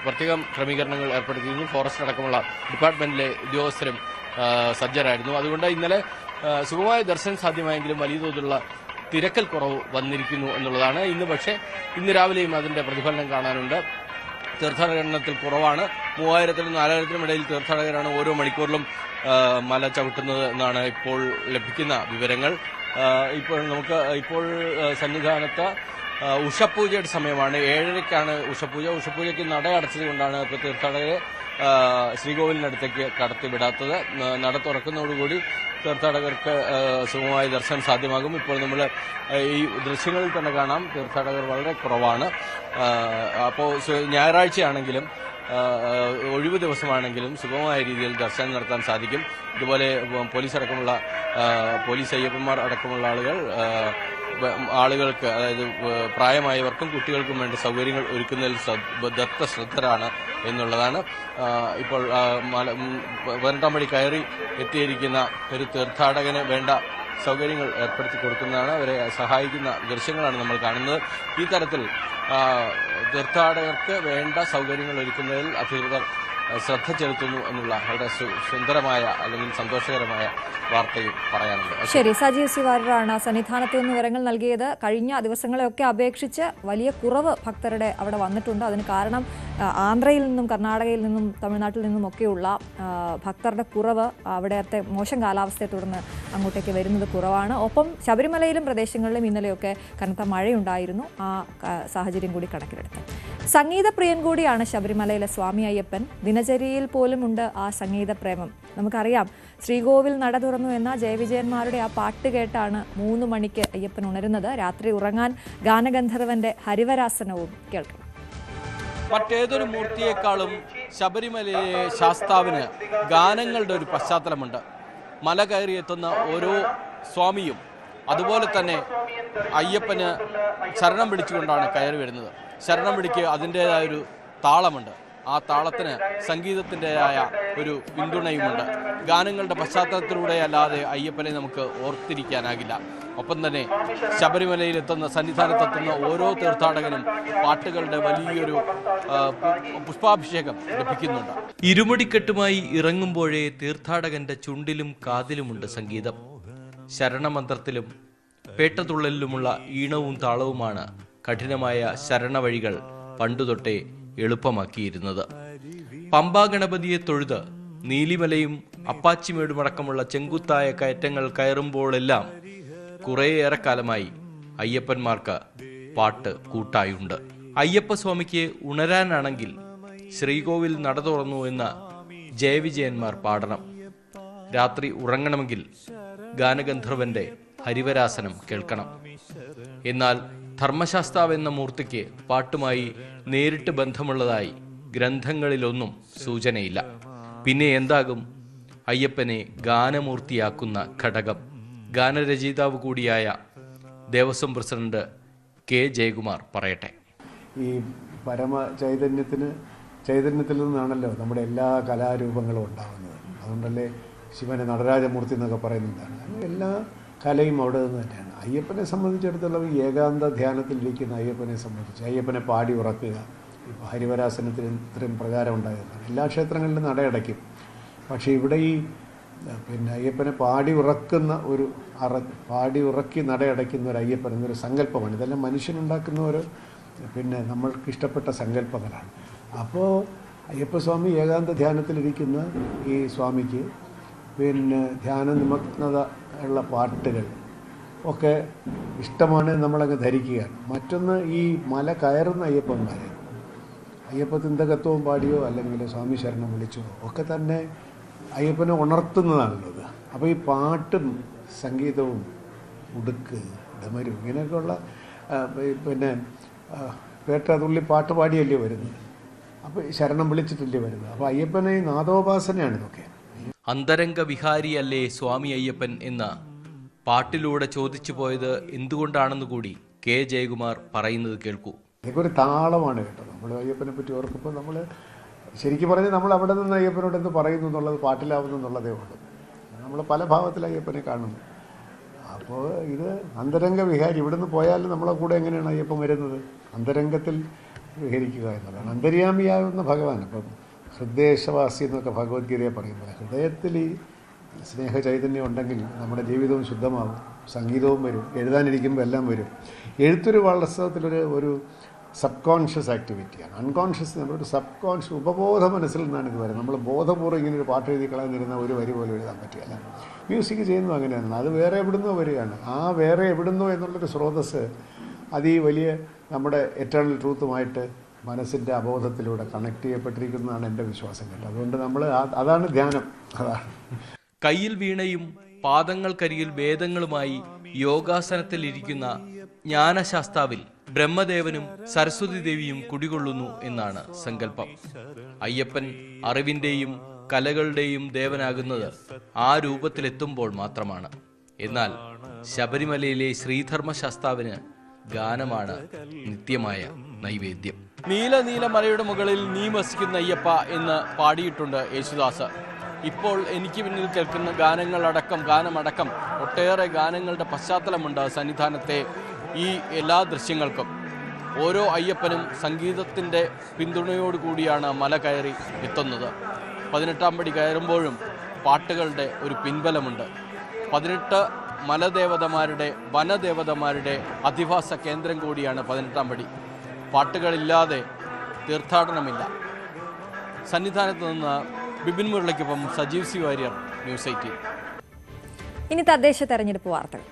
പ്രത്യേകം ക്രമീകരണങ്ങൾ ഏർപ്പെടുത്തിയിരുന്നു. ഫോറസ്റ്റ് അടക്കമുള്ള ഡിപ്പാർട്ട്മെന്റിലെ ഉദ്യോഗസ്ഥരും സജ്ജരായിരുന്നു. അതുകൊണ്ട് ഇന്നലെ സുഗമമായ ദർശനം സാധ്യമായെങ്കിലും വലിയ തോതിലുള്ള തിരക്കൽ കുറവ് വന്നിരിക്കുന്നു എന്നുള്ളതാണ്. ഇന്ന് രാവിലെയും അതിന്റെ പ്രതിഫലനം കാണാനുണ്ട്. തീർത്ഥാടക എണ്ണത്തിൽ കുറവാണ്. 3,000-നും 4,000-നും ഇടയിൽ തീർത്ഥാടകരാണ് ഓരോ മണിക്കൂറിലും മല ചവിട്ടുന്നത് എന്നാണ് ഇപ്പോൾ ലഭിക്കുന്ന വിവരങ്ങൾ. ഇപ്പോൾ സന്നിധാനത്ത് ഉഷപൂജയുടെ സമയമാണ്. 7:30-ക്കാണ് ഉഷപൂജ. ഉഷപൂജയ്ക്ക് നട അടച്ചതുകൊണ്ടാണ് ഇപ്പോൾ തീർത്ഥാടകരെ ശ്രീകോവിലിനടുത്തേക്ക് കടത്തിവിടാത്തത്. നട തുറക്കുന്നതോടുകൂടി തീർത്ഥാടകർക്ക് സുഗമമായ ദർശനം സാധ്യമാകും. ഇപ്പോൾ നമ്മൾ ഈ ദൃശ്യങ്ങളിൽ തന്നെ കാണാം, തീർത്ഥാടകർ വളരെ കുറവാണ്. അപ്പോൾ ഞായറാഴ്ചയാണെങ്കിലും ഒഴിവ് ദിവസമാണെങ്കിലും സുഗമമായ രീതിയിൽ ദർശനം നടത്താൻ സാധിക്കും. ഇതുപോലെ പോലീസ് അയ്യപ്പന്മാർ അടക്കമുള്ള ആളുകൾക്ക്, അതായത് പ്രായമായവർക്കും കുട്ടികൾക്കും വേണ്ട സൗകര്യങ്ങൾ ഒരുക്കുന്നതിൽ ശ്രദ്ധരാണ് എന്നുള്ളതാണ്. ഇപ്പോൾ 18 പടി കയറി എത്തിയിരിക്കുന്ന ഒരു തീർത്ഥാടകന് വേണ്ട സൗകര്യങ്ങൾ ഏർപ്പെടുത്തി കൊടുക്കുന്നതാണ്, അവരെ സഹായിക്കുന്ന ദൃശ്യങ്ങളാണ് നമ്മൾ കാണുന്നത്. ഈ തരത്തിൽ തീർത്ഥാടകർക്ക് വേണ്ട സൗകര്യങ്ങൾ ഒരുക്കുന്നതിൽ അധികൃതർ ശ്രദ്ധ ചെലുത്തുന്നു എന്നുള്ള വളരെ സുന്ദരമായ അല്ലെങ്കിൽ സന്തോഷകരമായ വാർത്തയും പറയാനുണ്ട്. ശരി, സജീവ് ശിവാരാണ് സന്നിധാനത്ത് നിന്ന് വിവരങ്ങൾ നൽകിയത്. കഴിഞ്ഞ ദിവസങ്ങളെയൊക്കെ അപേക്ഷിച്ച് വലിയ കുറവ് ഭക്തരുടെ അവിടെ വന്നിട്ടുണ്ട്. അതിന് കാരണം ആന്ധ്രയിൽ നിന്നും കർണാടകയിൽ നിന്നും തമിഴ്നാട്ടിൽ നിന്നുമൊക്കെയുള്ള ഭക്തരുടെ കുറവ്, അവിടുത്തെ മോശം കാലാവസ്ഥയെ തുടർന്ന് അങ്ങോട്ടേക്ക് വരുന്നത് കുറവാണ്. ഒപ്പം ശബരിമലയിലും പ്രദേശങ്ങളിലും ഇന്നലെയൊക്കെ കനത്ത മഴയുണ്ടായിരുന്നു. ആ സാഹചര്യം കൂടി കണക്കിലെടുത്ത് സംഗീതപ്രിയൻ കൂടിയാണ് ശബരിമലയിലെ സ്വാമി അയ്യപ്പൻ. ദിനചര്യയിൽ പോലുമുണ്ട് ആ സംഗീത പ്രേമം. നമുക്കറിയാം, ശ്രീകോവിൽ നട തുറന്നു എന്ന ജയവിജയന്മാരുടെ ആ പാട്ട് കേട്ടാണ് 3 മണിക്ക് അയ്യപ്പൻ ഉണരുന്നത്. രാത്രി ഉറങ്ങാൻ ഗാനഗന്ധർവന്റെ ഹരിവരാസനവും കേൾക്കണം. മറ്റേതൊരു മൂർത്തിയേക്കാളും ശബരിമലയിലെ ശാസ്താവിന് ഗാനങ്ങളുടെ ഒരു പശ്ചാത്തലമുണ്ട്. മല കയറിയെത്തുന്ന ഓരോ സ്വാമിയും അതുപോലെ തന്നെ അയ്യപ്പന് ശരണം പിടിച്ചുകൊണ്ടാണ് കയറി വരുന്നത്. ശരണം പിടിക്ക് അതിൻ്റേതായൊരു താളമുണ്ട്. ആ താളത്തിന് സംഗീതത്തിൻ്റെതായ ഒരു പിന്തുണയുമുണ്ട്. ഗാനങ്ങളുടെ പശ്ചാത്തലത്തിലൂടെ അല്ലാതെ അയ്യപ്പനെ നമുക്ക് ഓർത്തിരിക്കാനാകില്ല. ഒപ്പം തന്നെ ശബരിമലയിലെത്തുന്ന, സന്നിധാനത്തെത്തുന്ന ഓരോ തീർത്ഥാടകനും പാട്ടുകളുടെ വലിയൊരു പുഷ്പാഭിഷേകം ലഭിക്കുന്നുണ്ട്. ഇരുമുടിക്കെട്ടുമായി ഇറങ്ങുമ്പോഴേ തീർത്ഥാടകന്റെ ചുണ്ടിലും കാതിലുമുണ്ട് സംഗീതം. ശരണമന്ത്രത്തിലും പേട്ടതുള്ളലിലുമുള്ള ഈണവും താളവുമാണ് കഠിനമായ ശരണവഴികൾ പണ്ടുതൊട്ടേ എളുപ്പമാക്കിയിരുന്നത്. പമ്പാ ഗണപതിയെ തൊഴുത് നീലിമലയും അപ്പാച്ചിമേടുമടക്കമുള്ള ചെങ്കുത്തായ കയറ്റങ്ങൾ കയറുമ്പോഴെല്ലാം കുറേയേറെ കാലമായി അയ്യപ്പന്മാർക്ക് പാട്ട് കൂട്ടായുണ്ട്. അയ്യപ്പസ്വാമിക്ക് ഉണരാനാണെങ്കിൽ ശ്രീകോവിൽ നട തുറന്നു എന്ന് ജയവിജയന്മാർ പാടണം. രാത്രി ഉറങ്ങണമെങ്കിൽ ഗാനഗന്ധർവന്റെ ഹരിവരാസനം കേൾക്കണം. എന്നാൽ ധർമ്മശാസ്താവ് എന്ന മൂർത്തിക്ക് പാട്ടുമായി നേരിട്ട് ബന്ധമുള്ളതായി ഗ്രന്ഥങ്ങളിലൊന്നും സൂചനയില്ല. പിന്നെ എന്താകും അയ്യപ്പനെ ഗാനമൂർത്തിയാക്കുന്ന ഘടകം? ഗാനരചയിതാവ് കൂടിയായ ദേവസ്വം പ്രസിഡന്റ് കെ ജയകുമാർ പറയട്ടെ. ഈ പരമ ചൈതന്യത്തിൽ നിന്നാണല്ലോ നമ്മുടെ എല്ലാ കലാരൂപങ്ങളും ഉണ്ടാകുന്നത്. അതുകൊണ്ടല്ലേ ശിവനെ നടരാജമൂർത്തി എന്നൊക്കെ പറയുന്നതാണ്. എല്ലാ കലയും അവിടെ നിന്ന് തന്നെയാണ്. അയ്യപ്പനെ സംബന്ധിച്ചിടത്തോളം ഏകാന്ത ധ്യാനത്തിലിരിക്കുന്ന അയ്യപ്പനെ സംബന്ധിച്ച് അയ്യപ്പനെ പാടി ഉറക്കുക, ഇപ്പോൾ ഹരിവരാസനത്തിന് ഇത്രയും പ്രകാരം ഉണ്ടായതാണ്. എല്ലാ ക്ഷേത്രങ്ങളിലും നടയടയ്ക്കും. പക്ഷേ ഇവിടെ ഈ അയ്യപ്പനെ പാടി ഉറക്കി നടയടയ്ക്കുന്ന ഒരു അയ്യപ്പൻ എന്നൊരു സങ്കല്പമാണ്. ഇതെല്ലാം മനുഷ്യനുണ്ടാക്കുന്ന ഒരു നമ്മൾക്ക് ഇഷ്ടപ്പെട്ട സങ്കല്പങ്ങളാണ്. അപ്പോൾ അയ്യപ്പസ്വാമി ഏകാന്ത ധ്യാനത്തിലിരിക്കുന്ന ഈ സ്വാമിക്ക് ധ്യാന നിമഗ്നത ഉള്ള പാട്ടുകൾ ഒക്കെ ഇഷ്ടമാണ് നമ്മളങ്ങ് ധരിക്കുകയാണ്. മറ്റൊന്ന് ഈ മല കയറുന്ന അയ്യപ്പന്മാരെ അയ്യപ്പ തിന്തകത്വവും പാടിയോ അല്ലെങ്കിൽ സ്വാമി ശരണം വിളിച്ചോ ഒക്കെ തന്നെ അയ്യപ്പനെ ഉണർത്തുന്നതാണുള്ളത്. അപ്പോൾ ഈ പാട്ടും സംഗീതവും ഉടുക്ക് ഡമരും ഇങ്ങനെയൊക്കെയുള്ള പേട്ടതുള്ളി പാട്ട് പാടിയല്ലേ വരുന്നത്. അപ്പോൾ ശരണം വിളിച്ചിട്ടല്ലേ വരുന്നത്. അപ്പോൾ അയ്യപ്പനെ നാദോപാസനയാണ് ഇതൊക്കെ. അന്തരംഗ വിഹാരിയല്ലേ സ്വാമി അയ്യപ്പൻ എന്ന പാട്ടിലൂടെ ചോദിച്ചു പോയത് എന്തുകൊണ്ടാണെന്ന് കൂടി കെ ജയകുമാർ പറയുന്നത് കേൾക്കൂ. ഇതൊക്കെ ഒരു താളമാണ് കേട്ടോ. നമ്മൾ അയ്യപ്പനെ പറ്റി ഓർക്കുമ്പോൾ നമ്മൾ ശരിക്കും പറഞ്ഞാൽ നമ്മൾ അവിടെ നിന്ന് അയ്യപ്പനോട് എന്ത് പറയുന്നു എന്നുള്ളത് പാട്ടിലാവുന്നു എന്നുള്ളതേ ഉള്ളൂ. നമ്മൾ പല ഭാവത്തിൽ അയ്യപ്പനെ കാണുന്നു. അപ്പോൾ ഇത് അന്തരംഗ വിഹാരി. ഇവിടുന്ന് പോയാലും നമ്മളെ കൂടെ എങ്ങനെയാണ് അയ്യപ്പൻ വരുന്നത്? അന്തരംഗത്തിൽ വിഹരിക്കുക എന്നുള്ളതാണ്. അന്തര്യാമിയാകുന്ന ഭഗവാൻ. അപ്പം ഹൃദയശവാസി എന്നൊക്കെ ഭഗവത്ഗീതയെ പറയുന്നത്, ഹൃദയത്തിൽ ഈ സ്നേഹ ചൈതന്യം ഉണ്ടെങ്കിൽ നമ്മുടെ ജീവിതവും ശുദ്ധമാകും, സംഗീതവും വരും, എഴുതാനിരിക്കുമ്പോൾ എല്ലാം വരും. എഴുത്തൊരു വാസ്തവത്തിലൊരു സബ് കോൺഷ്യസ് ആക്ടിവിറ്റിയാണ്. അൺകോൺഷ്യസ് നമ്മളൊരു സബ് കോൺഷ്യസ് ഉപബോധ മനസ്സിൽ നിന്നാണ് ഇത് വരുന്നത്. നമ്മൾ ബോധപൂർവ്വം ഇങ്ങനെ ഒരു പാട്ട് എഴുതി കളഞ്ഞിരുന്ന ഒരു വരി പോലും എഴുതാൻ പറ്റില്ല. മ്യൂസിക് ചെയ്യുന്നത് അങ്ങനെയാണ്. അത് വേറെ എവിടുന്നോ വരികയാണ്. ആ വേറെ എവിടുന്നോ എന്നുള്ളൊരു സ്രോതസ്സ് അത് ഈ വലിയ നമ്മുടെ എറ്റേണൽ ട്രൂത്തുമായിട്ട് മനസ്സിൻ്റെ അബോധത്തിലൂടെ കണക്ട് ചെയ്യപ്പെട്ടിരിക്കുന്നതാണ് എൻ്റെ വിശ്വാസം കേട്ടോ. അതുകൊണ്ട് നമ്മൾ അതാണ് ധ്യാനം. അതാണ് കയ്യിൽ വീണയും പാദങ്ങൾക്കരികിൽ വേദങ്ങളുമായി യോഗാസനത്തിലിരിക്കുന്ന ജ്ഞാനശാസ്താവിൽ ബ്രഹ്മദേവനും സരസ്വതി ദേവിയും കുടികൊള്ളുന്നു എന്നാണ് സങ്കല്പം. അയ്യപ്പൻ അറിവിൻ്റെയും കലകളുടെയും ദേവനാകുന്നത് ആ രൂപത്തിലെത്തുമ്പോൾ മാത്രമാണ്. എന്നാൽ ശബരിമലയിലെ ശ്രീധർമ്മശാസ്താവിന് ഗാനമാണ് നിത്യമായ നൈവേദ്യം. നീല മലയുടെ മുകളിൽ നീ വസിക്കുന്ന അയ്യപ്പ എന്ന് പാടിയിട്ടുണ്ട് യേശുദാസ്. ഇപ്പോൾ എനിക്ക് പിന്നിൽ കേൾക്കുന്ന ഗാനമടക്കം ഒട്ടേറെ ഗാനങ്ങളുടെ പശ്ചാത്തലമുണ്ട് സന്നിധാനത്തെ ഈ എല്ലാ ദൃശ്യങ്ങൾക്കും. ഓരോ അയ്യപ്പനും സംഗീതത്തിൻ്റെ പിന്തുണയോടുകൂടിയാണ് മല കയറി എത്തുന്നത്. 18-ാം പടി കയറുമ്പോഴും പാട്ടുകളുടെ ഒരു പിൻബലമുണ്ട്. 18 മലദേവതമാരുടെ വനദേവതമാരുടെ അധിവാസ കേന്ദ്രം കൂടിയാണ് 18-ാം പടി. പാട്ടുകളില്ലാതെ തീർത്ഥാടനമില്ല. സന്നിധാനത്ത് നിന്ന് ബിപിൻ മുരളിക്കൊപ്പം സജീവ് സി വാര്യർ, ന്യൂസ് 18. ഇനി തദ്ദേശ തെരഞ്ഞെടുപ്പ് വാർത്തകൾ.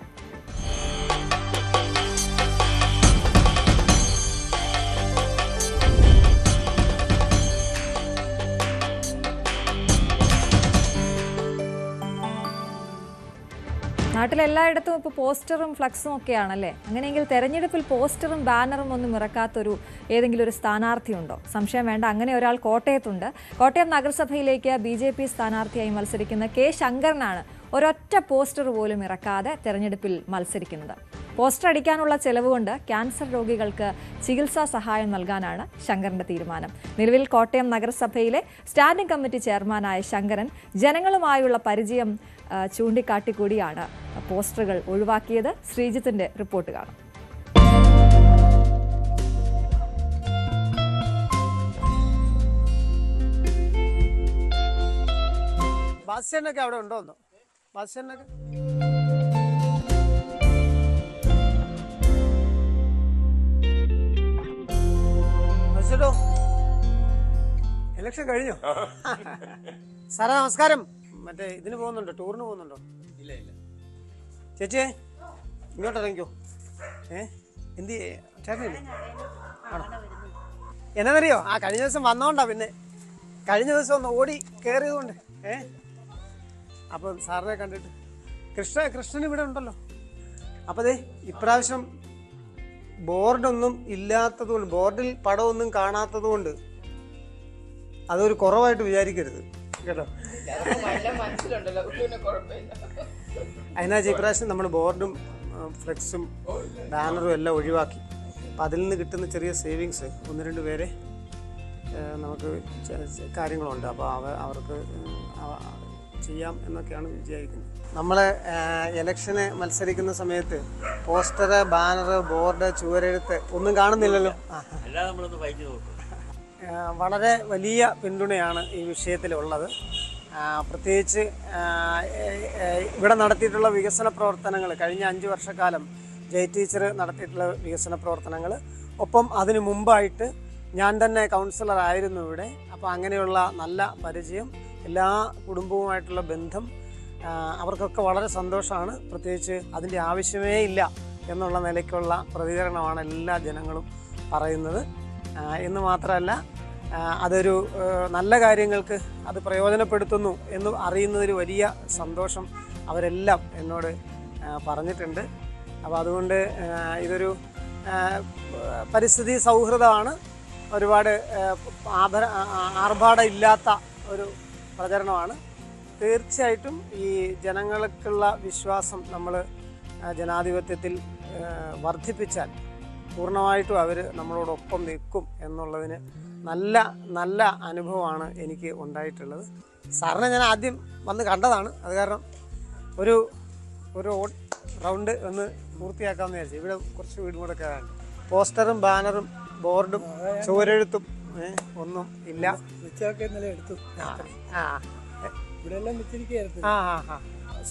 നാട്ടിലെല്ലായിടത്തും ഇപ്പോൾ പോസ്റ്ററും ഫ്ലക്സും ഒക്കെയാണല്ലേ. അങ്ങനെയെങ്കിൽ തെരഞ്ഞെടുപ്പിൽ പോസ്റ്ററും ബാനറും ഒന്നും ഇറക്കാത്തൊരു ഏതെങ്കിലും ഒരു സ്ഥാനാർത്ഥി ഉണ്ടോ? സംശയം വേണ്ട, അങ്ങനെ ഒരാൾ കോട്ടയത്തുണ്ട്. കോട്ടയം നഗരസഭയിലേക്ക് BJP സ്ഥാനാർത്ഥിയായി മത്സരിക്കുന്ന കെ ശങ്കരനാണ് ഒരൊറ്റ പോസ്റ്റർ പോലും ഇറക്കാതെ തെരഞ്ഞെടുപ്പിൽ മത്സരിക്കുന്നത്. പോസ്റ്റർ അടിക്കാനുള്ള ചെലവ് കൊണ്ട് ക്യാൻസർ രോഗികൾക്ക് ചികിത്സാ സഹായം നൽകാനാണ് ശങ്കരന്റെ തീരുമാനം. നിലവിൽ കോട്ടയം നഗരസഭയിലെ സ്റ്റാൻഡിംഗ് കമ്മിറ്റി ചെയർമാനായ ശങ്കരൻ ജനങ്ങളുമായുള്ള പരിചയം ചൂണ്ടിക്കാട്ടിക്കൂടിയാണ് പോസ്റ്ററുകൾ ഒഴിവാക്കിയത്. ശ്രീജിത്തിന്റെ റിപ്പോർട്ട് കാണാം. ബസ് സ്റ്റാൻഡൊക്കെ അവിടെ ഉണ്ടോന്നോ? ബസ് സ്റ്റാൻഡൊക്കെ ഇലക്ഷൻ കഴിഞ്ഞോ? സാറേ നമസ്കാരം. മറ്റേ ഇതിന് പോകുന്നുണ്ടോ? ടൂറിന് പോകുന്നുണ്ടോ? ഇല്ല. ചേച്ചിയെ ഇങ്ങോട്ട് ഇറങ്ങിക്കോ. എന്ത് ചേട്ടനില്ലേ? ആണോ? എന്നറിയോ, കഴിഞ്ഞ ദിവസം വന്നോണ്ടാ. പിന്നെ കഴിഞ്ഞ ദിവസം ഒന്ന് ഓടി കയറിയതുകൊണ്ട് അപ്പം സാറിനെ കണ്ടിട്ട് കൃഷ്ണൻ ഇവിടെ ഉണ്ടല്ലോ. അപ്പം അതെ ഇപ്രാവശ്യം ബോർഡൊന്നും ഇല്ലാത്തതുകൊണ്ട്, ബോർഡിൽ പടമൊന്നും കാണാത്തതുകൊണ്ട് അതൊരു കുറവായിട്ട് വിചാരിക്കരുത് കേട്ടോ. അതിനാ ഇപ്രാവശ്യം നമ്മൾ ബോർഡും ഫ്ലെക്സും ബാനറും എല്ലാം ഒഴിവാക്കി. അപ്പം അതിൽ നിന്ന് കിട്ടുന്ന ചെറിയ സേവിങ്സ് 1-2 പേരെ നമുക്ക് കാര്യങ്ങളുണ്ട്. അപ്പോൾ അവർക്ക് ചെയ്യാം എന്നൊക്കെയാണ് വിചാരിക്കുന്നത്. നമ്മൾ ഇലക്ഷന് മത്സരിക്കുന്ന സമയത്ത് പോസ്റ്റർ, ബാനർ, ബോർഡ്, ചുവരെഴുത്ത് ഒന്നും കാണുന്നില്ലല്ലോ. വളരെ വലിയ പിന്തുണയാണ് ഈ വിഷയത്തിലുള്ളത്. പ്രത്യേകിച്ച് ഇവിടെ നടത്തിയിട്ടുള്ള വികസന പ്രവർത്തനങ്ങൾ, കഴിഞ്ഞ 5 വർഷക്കാലം ജയ് ടീച്ചർ നടത്തിയിട്ടുള്ള വികസന പ്രവർത്തനങ്ങൾ, ഒപ്പം അതിനു മുമ്പായിട്ട് ഞാൻ തന്നെ കൗൺസിലർ ആയിരുന്നു ഇവിടെ. അപ്പോൾ അങ്ങനെയുള്ള നല്ല പരിചയം, എല്ലാ കുടുംബവുമായിട്ടുള്ള ബന്ധം, അവർക്കൊക്കെ വളരെ സന്തോഷമാണ്. പ്രത്യേകിച്ച് അതിൻ്റെ ആവശ്യമേ ഇല്ല എന്നുള്ള നിലയ്ക്കുള്ള പ്രതികരണമാണ് എല്ലാ ജനങ്ങളും പറയുന്നത്. എന്ന് മാത്രമല്ല, അതൊരു നല്ല കാര്യങ്ങൾക്ക് അത് പ്രയോജനപ്പെടുത്തുന്നു എന്ന് അറിയുന്നതിൽ വലിയ സന്തോഷം അവരെല്ലാം എന്നോട് പറഞ്ഞിട്ടുണ്ട്. അപ്പോൾ അതുകൊണ്ട് ഇതൊരു പരിസ്ഥിതി സൗഹൃദമാണ്. ഒരുപാട് ആർഭാടം ഇല്ലാത്ത ഒരു പ്രചരണമാണ്. തീർച്ചയായിട്ടും ഈ ജനങ്ങൾക്കുള്ള വിശ്വാസം നമ്മൾ ജനാധിപത്യത്തിൽ വർദ്ധിപ്പിച്ചാൽ പൂർണ്ണമായിട്ടും അവർ നമ്മളോടൊപ്പം നിൽക്കും എന്നുള്ളതിന് നല്ല അനുഭവമാണ് എനിക്ക് ഉണ്ടായിട്ടുള്ളത്. സാറിനെ ഞാൻ ആദ്യം വന്ന് കണ്ടതാണ്. അത് കാരണം ഒരു റൗണ്ട് ഒന്ന് പൂർത്തിയാക്കാമെന്ന് വിചാരിച്ചു. ഇവിടെ കുറച്ച് വീടും കൂടെ കയറാൻ പോസ്റ്ററും ബാനറും ബോർഡും ചുവരെഴുത്തും ഒന്നും ഇല്ല.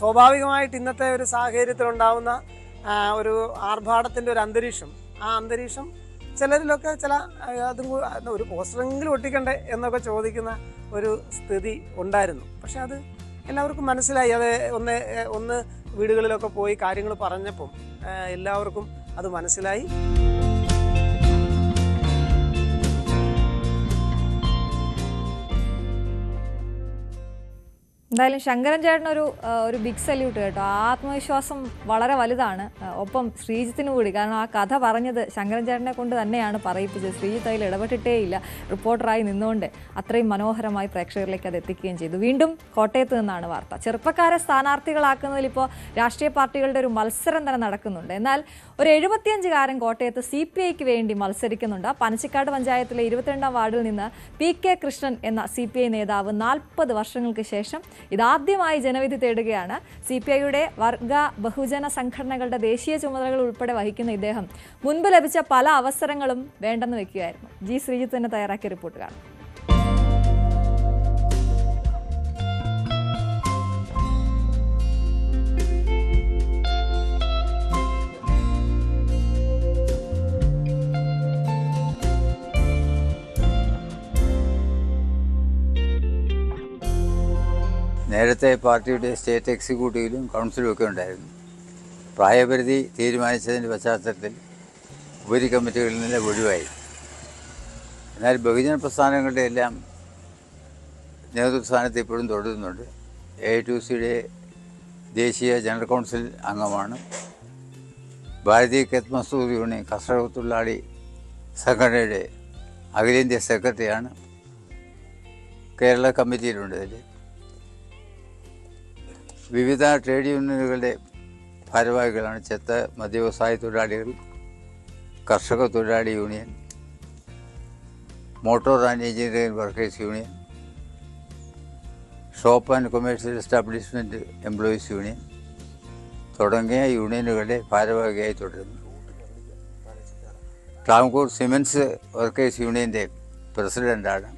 സ്വാഭാവികമായിട്ട് ഇന്നത്തെ ഒരു സാഹചര്യത്തിലുണ്ടാവുന്ന ഒരു ആർഭാടത്തിൻ്റെ ഒരു അന്തരീക്ഷം, ആ അന്തരീക്ഷം ചിലരിലൊക്കെ അതും ഒരു പോസ്റ്ററെങ്കിലും ഒട്ടിക്കണ്ടേ എന്നൊക്കെ ചോദിക്കുന്ന ഒരു സ്ഥിതി ഉണ്ടായിരുന്നു. പക്ഷെ അത് എല്ലാവർക്കും മനസ്സിലായി. അത് ഒന്ന് വീടുകളിലൊക്കെ പോയി കാര്യങ്ങൾ പറഞ്ഞപ്പം എല്ലാവർക്കും അത് മനസ്സിലായി. എന്തായാലും ശങ്കരൻ ചേട്ടനൊരു ബിഗ് സല്യൂട്ട് കേട്ടോ. ആത്മവിശ്വാസം വളരെ വലുതാണ്. ഒപ്പം ശ്രീജിത്തിന് കൂടി, കാരണം ആ കഥ പറഞ്ഞത് ശങ്കരൻ ചേട്ടനെ കൊണ്ട് തന്നെയാണ് പറയിപ്പിച്ചത്. ശ്രീജിത്ത് അതിൽ ഇടപെട്ടിട്ടേയില്ല, റിപ്പോർട്ടറായി നിന്നുകൊണ്ട് അത്രയും മനോഹരമായി പ്രേക്ഷകരിലേക്ക് അത് എത്തിക്കുകയും ചെയ്തു. വീണ്ടും കോട്ടയത്ത് നിന്നാണ് വാർത്ത. ചെറുപ്പക്കാരെ സ്ഥാനാർത്ഥികളാക്കുന്നതിൽ ഇപ്പോൾ രാഷ്ട്രീയ പാർട്ടികളുടെ ഒരു മത്സരം തന്നെ നടക്കുന്നുണ്ട്. എന്നാൽ ഒരു 75കാരൻ കോട്ടയത്ത് CPIക്ക് വേണ്ടി മത്സരിക്കുന്നുണ്ട്. പനച്ചിക്കാട് പഞ്ചായത്തിലെ 22ാം വാർഡിൽ നിന്ന് PK കൃഷ്ണൻ എന്ന CPI നേതാവ് 40 വർഷങ്ങൾക്ക് ശേഷം ഇതാദ്യമായി ജനവിധി തേടുകയാണ്. CPIയുടെ വർഗ ബഹുജന സംഘടനകളുടെ ദേശീയ ചുമതലകൾ ഉൾപ്പെടെ വഹിക്കുന്ന ഇദ്ദേഹം മുൻപ് ലഭിച്ച പല അവസരങ്ങളും വേണ്ടെന്ന് വെക്കുകയായിരുന്നു. G ശ്രീജിത്ത് തന്നെ തയ്യാറാക്കിയ റിപ്പോർട്ട് കാണാം. നേരത്തെ പാർട്ടിയുടെ സ്റ്റേറ്റ് എക്സിക്യൂട്ടീവിലും കൗൺസിലും ഒക്കെ ഉണ്ടായിരുന്നു. പ്രായപരിധി തീരുമാനിച്ചതിൻ്റെ പശ്ചാത്തലത്തിൽ ഉപരി കമ്മിറ്റികളിൽ നിന്ന് ഒഴിവായി. എന്നാൽ ബഹുജന പ്രസ്ഥാനങ്ങളുടെ എല്ലാം നേതൃസ്ഥാനത്ത് ഇപ്പോഴും തുടരുന്നുണ്ട്. AITUCയുടെ ദേശീയ ജനറൽ കൗൺസിൽ അംഗമാണ്. ഭാരതീയ ഖേത് മസ്ദൂർ യൂണിയൻ കർഷക തൊഴിലാളി സംഘടനയുടെ അഖിലേന്ത്യാ സെക്രട്ടറിയാണ്. കേരള കമ്മിറ്റിയിലുണ്ട്. ഇതിൽ വിവിധ ട്രേഡ് യൂണിയനുകളുടെ ഭാരവാഹികളാണ്. ചെത്ത മദ്യവ്യവസായ തൊഴിലാളികൾ, കർഷക തൊഴിലാളി union, motor and engineering workers union, shop and commercial establishment employees union തുടങ്ങിയ യൂണിയനുകളുടെ ഭാരവാഹിയായി തുടരുന്നു. ട്രാവൻകൂർ സിമൻസ് വർക്കേഴ്സ് യൂണിയൻ്റെ പ്രസിഡൻ്റാണ്.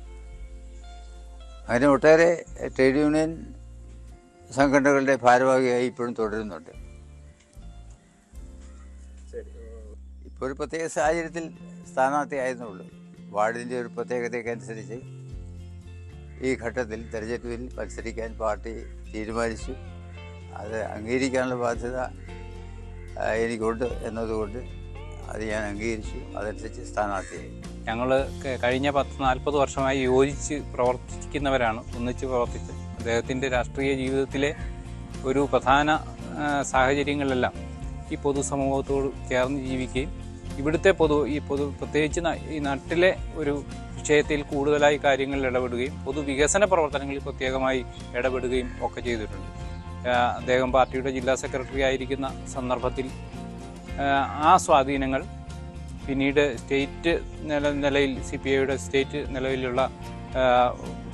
അങ്ങനെ ഒട്ടേറെ ട്രേഡ് യൂണിയൻ സംഘടനകളുടെ ഭാരവാഹിയായി ഇപ്പോഴും തുടരുന്നുണ്ട്. ഇപ്പോൾ ഒരു പ്രത്യേക സാഹചര്യത്തിൽ സ്ഥാനാർത്ഥിയായിരുന്നുള്ളൂ. വാർഡിൻ്റെ ഒരു പ്രത്യേകതയ്ക്കനുസരിച്ച് ഈ ഘട്ടത്തിൽ തെരഞ്ഞെടുപ്പിൽ മത്സരിക്കാൻ പാർട്ടി തീരുമാനിച്ചു. അത് അംഗീകരിക്കാനുള്ള ബാധ്യത എനിക്കുണ്ട് എന്നതുകൊണ്ട് അത് ഞാൻ അംഗീകരിച്ചു. അതനുസരിച്ച് സ്ഥാനാർത്ഥിയായി. ഞങ്ങൾ കഴിഞ്ഞ 10-40 വർഷമായി യോജിച്ച് പ്രവർത്തിക്കുന്നവരാണ്, ഒന്നിച്ച് പ്രവർത്തിച്ച്. അദ്ദേഹത്തിൻ്റെ രാഷ്ട്രീയ ജീവിതത്തിലെ ഒരു പ്രധാന സാഹചര്യങ്ങളിലെല്ലാം ഈ പൊതുസമൂഹത്തോട് ചേർന്ന് ജീവിക്കുകയും ഇവിടുത്തെ പ്രത്യേകിച്ച് ഈ നാട്ടിലെ ഒരു വിഷയത്തിൽ കൂടുതലായി കാര്യങ്ങളിൽ ഇടപെടുകയും പൊതുവികസന പ്രവർത്തനങ്ങളിൽ പ്രത്യേകമായി ഇടപെടുകയും ഒക്കെ ചെയ്തിട്ടുണ്ട്. അദ്ദേഹം പാർട്ടിയുടെ ജില്ലാ സെക്രട്ടറി ആയിരിക്കുന്ന സന്ദർഭത്തിൽ ആ സ്വാധീനങ്ങൾ പിന്നീട് സ്റ്റേറ്റ് നിലയിൽ CPIയുടെ സ്റ്റേറ്റ് നിലവിലുള്ള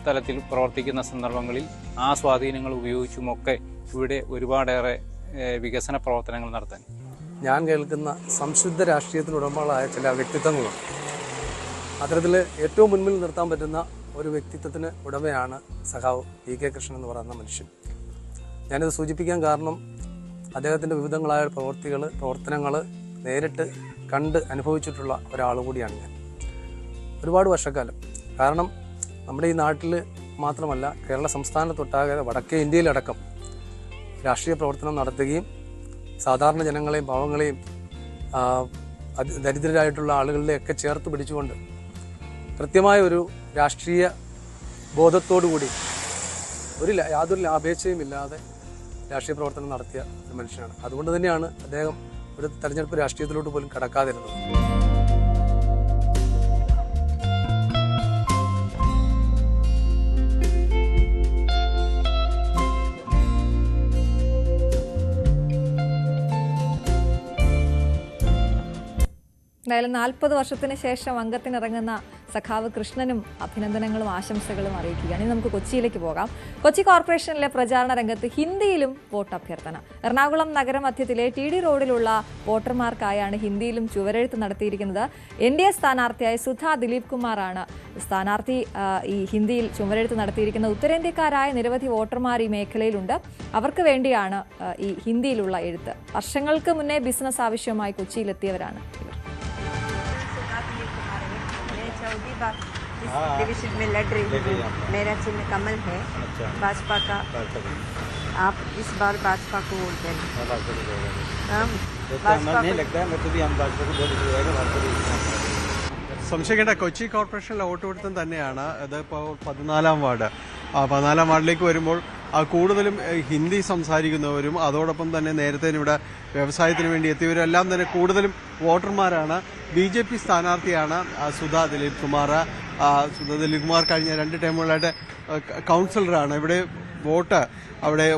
തലത്തിൽ പ്രവർത്തിക്കുന്ന സന്ദർഭങ്ങളിൽ ആ സ്വാധീനങ്ങൾ ഉപയോഗിച്ചുമൊക്കെ ഇവിടെ ഒരുപാടേറെ വികസന പ്രവർത്തനങ്ങൾ നടത്താൻ ഞാൻ കേൾക്കുന്ന സംശുദ്ധ രാഷ്ട്രീയത്തിനുടമകളായ ചില വ്യക്തിത്വങ്ങളുണ്ട്. അത്തരത്തിൽ ഏറ്റവും മുൻപിൽ നിർത്താൻ പറ്റുന്ന ഒരു വ്യക്തിത്വത്തിന് ഉടമയാണ് സഖാവ് PK കൃഷ്ണൻ എന്ന് പറയുന്ന മനുഷ്യൻ. ഞാനിത് സൂചിപ്പിക്കാൻ കാരണം അദ്ദേഹത്തിൻ്റെ വിവിധങ്ങളായ പ്രവർത്തനങ്ങൾ നേരിട്ട് കണ്ട് അനുഭവിച്ചിട്ടുള്ള ഒരാൾ കൂടിയാണ് ഞാൻ. ഒരുപാട് വർഷക്കാലം. കാരണം നമ്മുടെ ഈ നാട്ടിൽ മാത്രമല്ല, കേരള സംസ്ഥാനത്തൊട്ടാകെ വടക്കേ ഇന്ത്യയിലടക്കം രാഷ്ട്രീയ പ്രവർത്തനം നടത്തുകയും സാധാരണ ജനങ്ങളെയും പാവങ്ങളെയും ദരിദ്രരായിട്ടുള്ള ആളുകളിലെയൊക്കെ ചേർത്ത് പിടിച്ചുകൊണ്ട് കൃത്യമായ ഒരു രാഷ്ട്രീയ ബോധത്തോടു കൂടി യാതൊരു ലാഭേച്ഛയും ഇല്ലാതെ രാഷ്ട്രീയ പ്രവർത്തനം നടത്തിയ ഒരു മനുഷ്യനാണ്. അതുകൊണ്ട് തന്നെയാണ് അദ്ദേഹം ഒരു തെരഞ്ഞെടുപ്പ് രാഷ്ട്രീയത്തിലോട്ട് പോലും കടക്കാതിരുന്നത്. എന്തായാലും 40 വർഷത്തിന് ശേഷം അംഗത്തിനിറങ്ങുന്ന സഖാവ് കൃഷ്ണനും അഭിനന്ദനങ്ങളും ആശംസകളും അറിയിക്കുകയാണ്. ഇനി നമുക്ക് കൊച്ചിയിലേക്ക് പോകാം. കൊച്ചി കോർപ്പറേഷനിലെ പ്രചാരണ രംഗത്ത് ഹിന്ദിയിലും വോട്ട് അഭ്യർത്ഥന. എറണാകുളം നഗരമധ്യത്തിലെ TD റോഡിലുള്ള വോട്ടർമാർക്കായാണ് ഹിന്ദിയിലും ചുവരെഴുത്ത് നടത്തിയിരിക്കുന്നത്. NDA സ്ഥാനാർത്ഥിയായ സുധാ ദിലീപ് കുമാറാണ് സ്ഥാനാർത്ഥി. ഈ ഹിന്ദിയിൽ ചുവരെഴുത്ത് നടത്തിയിരിക്കുന്നത്. ഉത്തരേന്ത്യക്കാരായ നിരവധി വോട്ടർമാർ ഈ മേഖലയിലുണ്ട്. അവർക്ക് വേണ്ടിയാണ് ഈ ഹിന്ദിയിലുള്ള എഴുത്ത്. വർഷങ്ങൾക്ക് മുന്നേ ബിസിനസ് ആവശ്യമായി കൊച്ചിയിലെത്തിയവരാണ് ഇവർ. डिवीजन में लड़ रही हूँ. मेरा चिन्ह कमल है. भाजपा का आप इस बार भाजपा को वोट दें. नहीं लगता है. मैं तो भी हम भाजपा को वोट സംശയിക്കേണ്ട കൊച്ചി കോർപ്പറേഷനിലെ വോട്ടുപിടുത്തം തന്നെയാണ്. ഇതിപ്പോൾ 14-ാം വാർഡ്. 14-ാം വാർഡിലേക്ക് വരുമ്പോൾ കൂടുതലും ഹിന്ദി സംസാരിക്കുന്നവരും അതോടൊപ്പം തന്നെ നേരത്തെ ഇവിടെ വ്യവസായത്തിന് വേണ്ടി എത്തിയവരെല്ലാം തന്നെ കൂടുതലും വോട്ടർമാരാണ്. BJP സ്ഥാനാർത്ഥിയാണ് സുധാ ദിലീപ് കുമാർ. സുധാ ദിലീപ് കുമാർ കഴിഞ്ഞ 2 ടൈമുകളായിട്ട് കൗൺസിലറാണ്. ഇവിടെ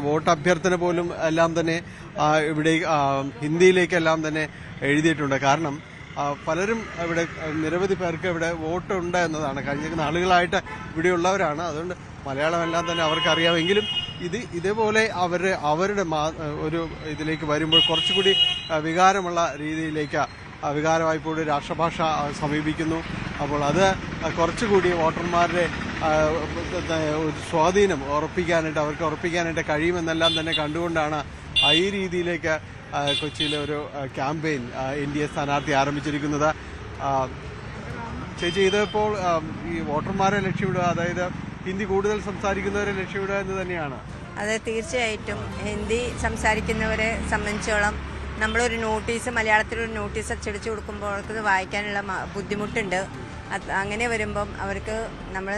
വോട്ട് അഭ്യർത്ഥന പോലും എല്ലാം തന്നെ ഇവിടെ ഹിന്ദിയിലേക്കെല്ലാം തന്നെ എഴുതിയിട്ടുണ്ട്. കാരണം പലരും ഇവിടെ നിരവധി പേർക്ക് ഇവിടെ വോട്ടുണ്ട് എന്നതാണ്. കഴിഞ്ഞ നാളുകളായിട്ട് ഇവിടെയുള്ളവരാണ്. അതുകൊണ്ട് മലയാളമെല്ലാം തന്നെ അവർക്കറിയാമെങ്കിലും ഇതേപോലെ അവരുടെ ഒരു ഇതിലേക്ക് വരുമ്പോൾ കുറച്ചുകൂടി വികാരമുള്ള രീതിയിലേക്ക് വികാരവായ്പോട് രാഷ്ട്രഭാഷ സമീപിക്കുന്നു. അപ്പോൾ അത് കുറച്ചുകൂടി വോട്ടർമാരുടെ ഒരു സ്വാധീനം അവർക്ക് ഉറപ്പിക്കാനായിട്ട് കഴിയുമെന്നെല്ലാം തന്നെ കണ്ടുകൊണ്ടാണ് ഈ രീതിയിലേക്ക് കൊച്ചിയിലെ ഒരു ക്യാമ്പയിൻ NDA സ്ഥാനാർത്ഥി ആരംഭിച്ചിരിക്കുന്നത്. ചേച്ചി, ഇതിപ്പോൾ ഈ വോട്ടർമാരെ ലക്ഷ്യമിടുക, അതായത് ഹിന്ദി കൂടുതൽ സംസാരിക്കുന്നവരെ ലക്ഷ്യമിടുക എന്ന് തന്നെയാണ്. അതെ, തീർച്ചയായിട്ടും ഹിന്ദി സംസാരിക്കുന്നവരെ സംബന്ധിച്ചോളം നമ്മളൊരു നോട്ടീസ്, മലയാളത്തിലൊരു നോട്ടീസ് അച്ചടിച്ച് കൊടുക്കുമ്പോൾ അവർക്ക് വായിക്കാനുള്ള ബുദ്ധിമുട്ടുണ്ട്. അങ്ങനെ വരുമ്പം അവർക്ക് നമ്മൾ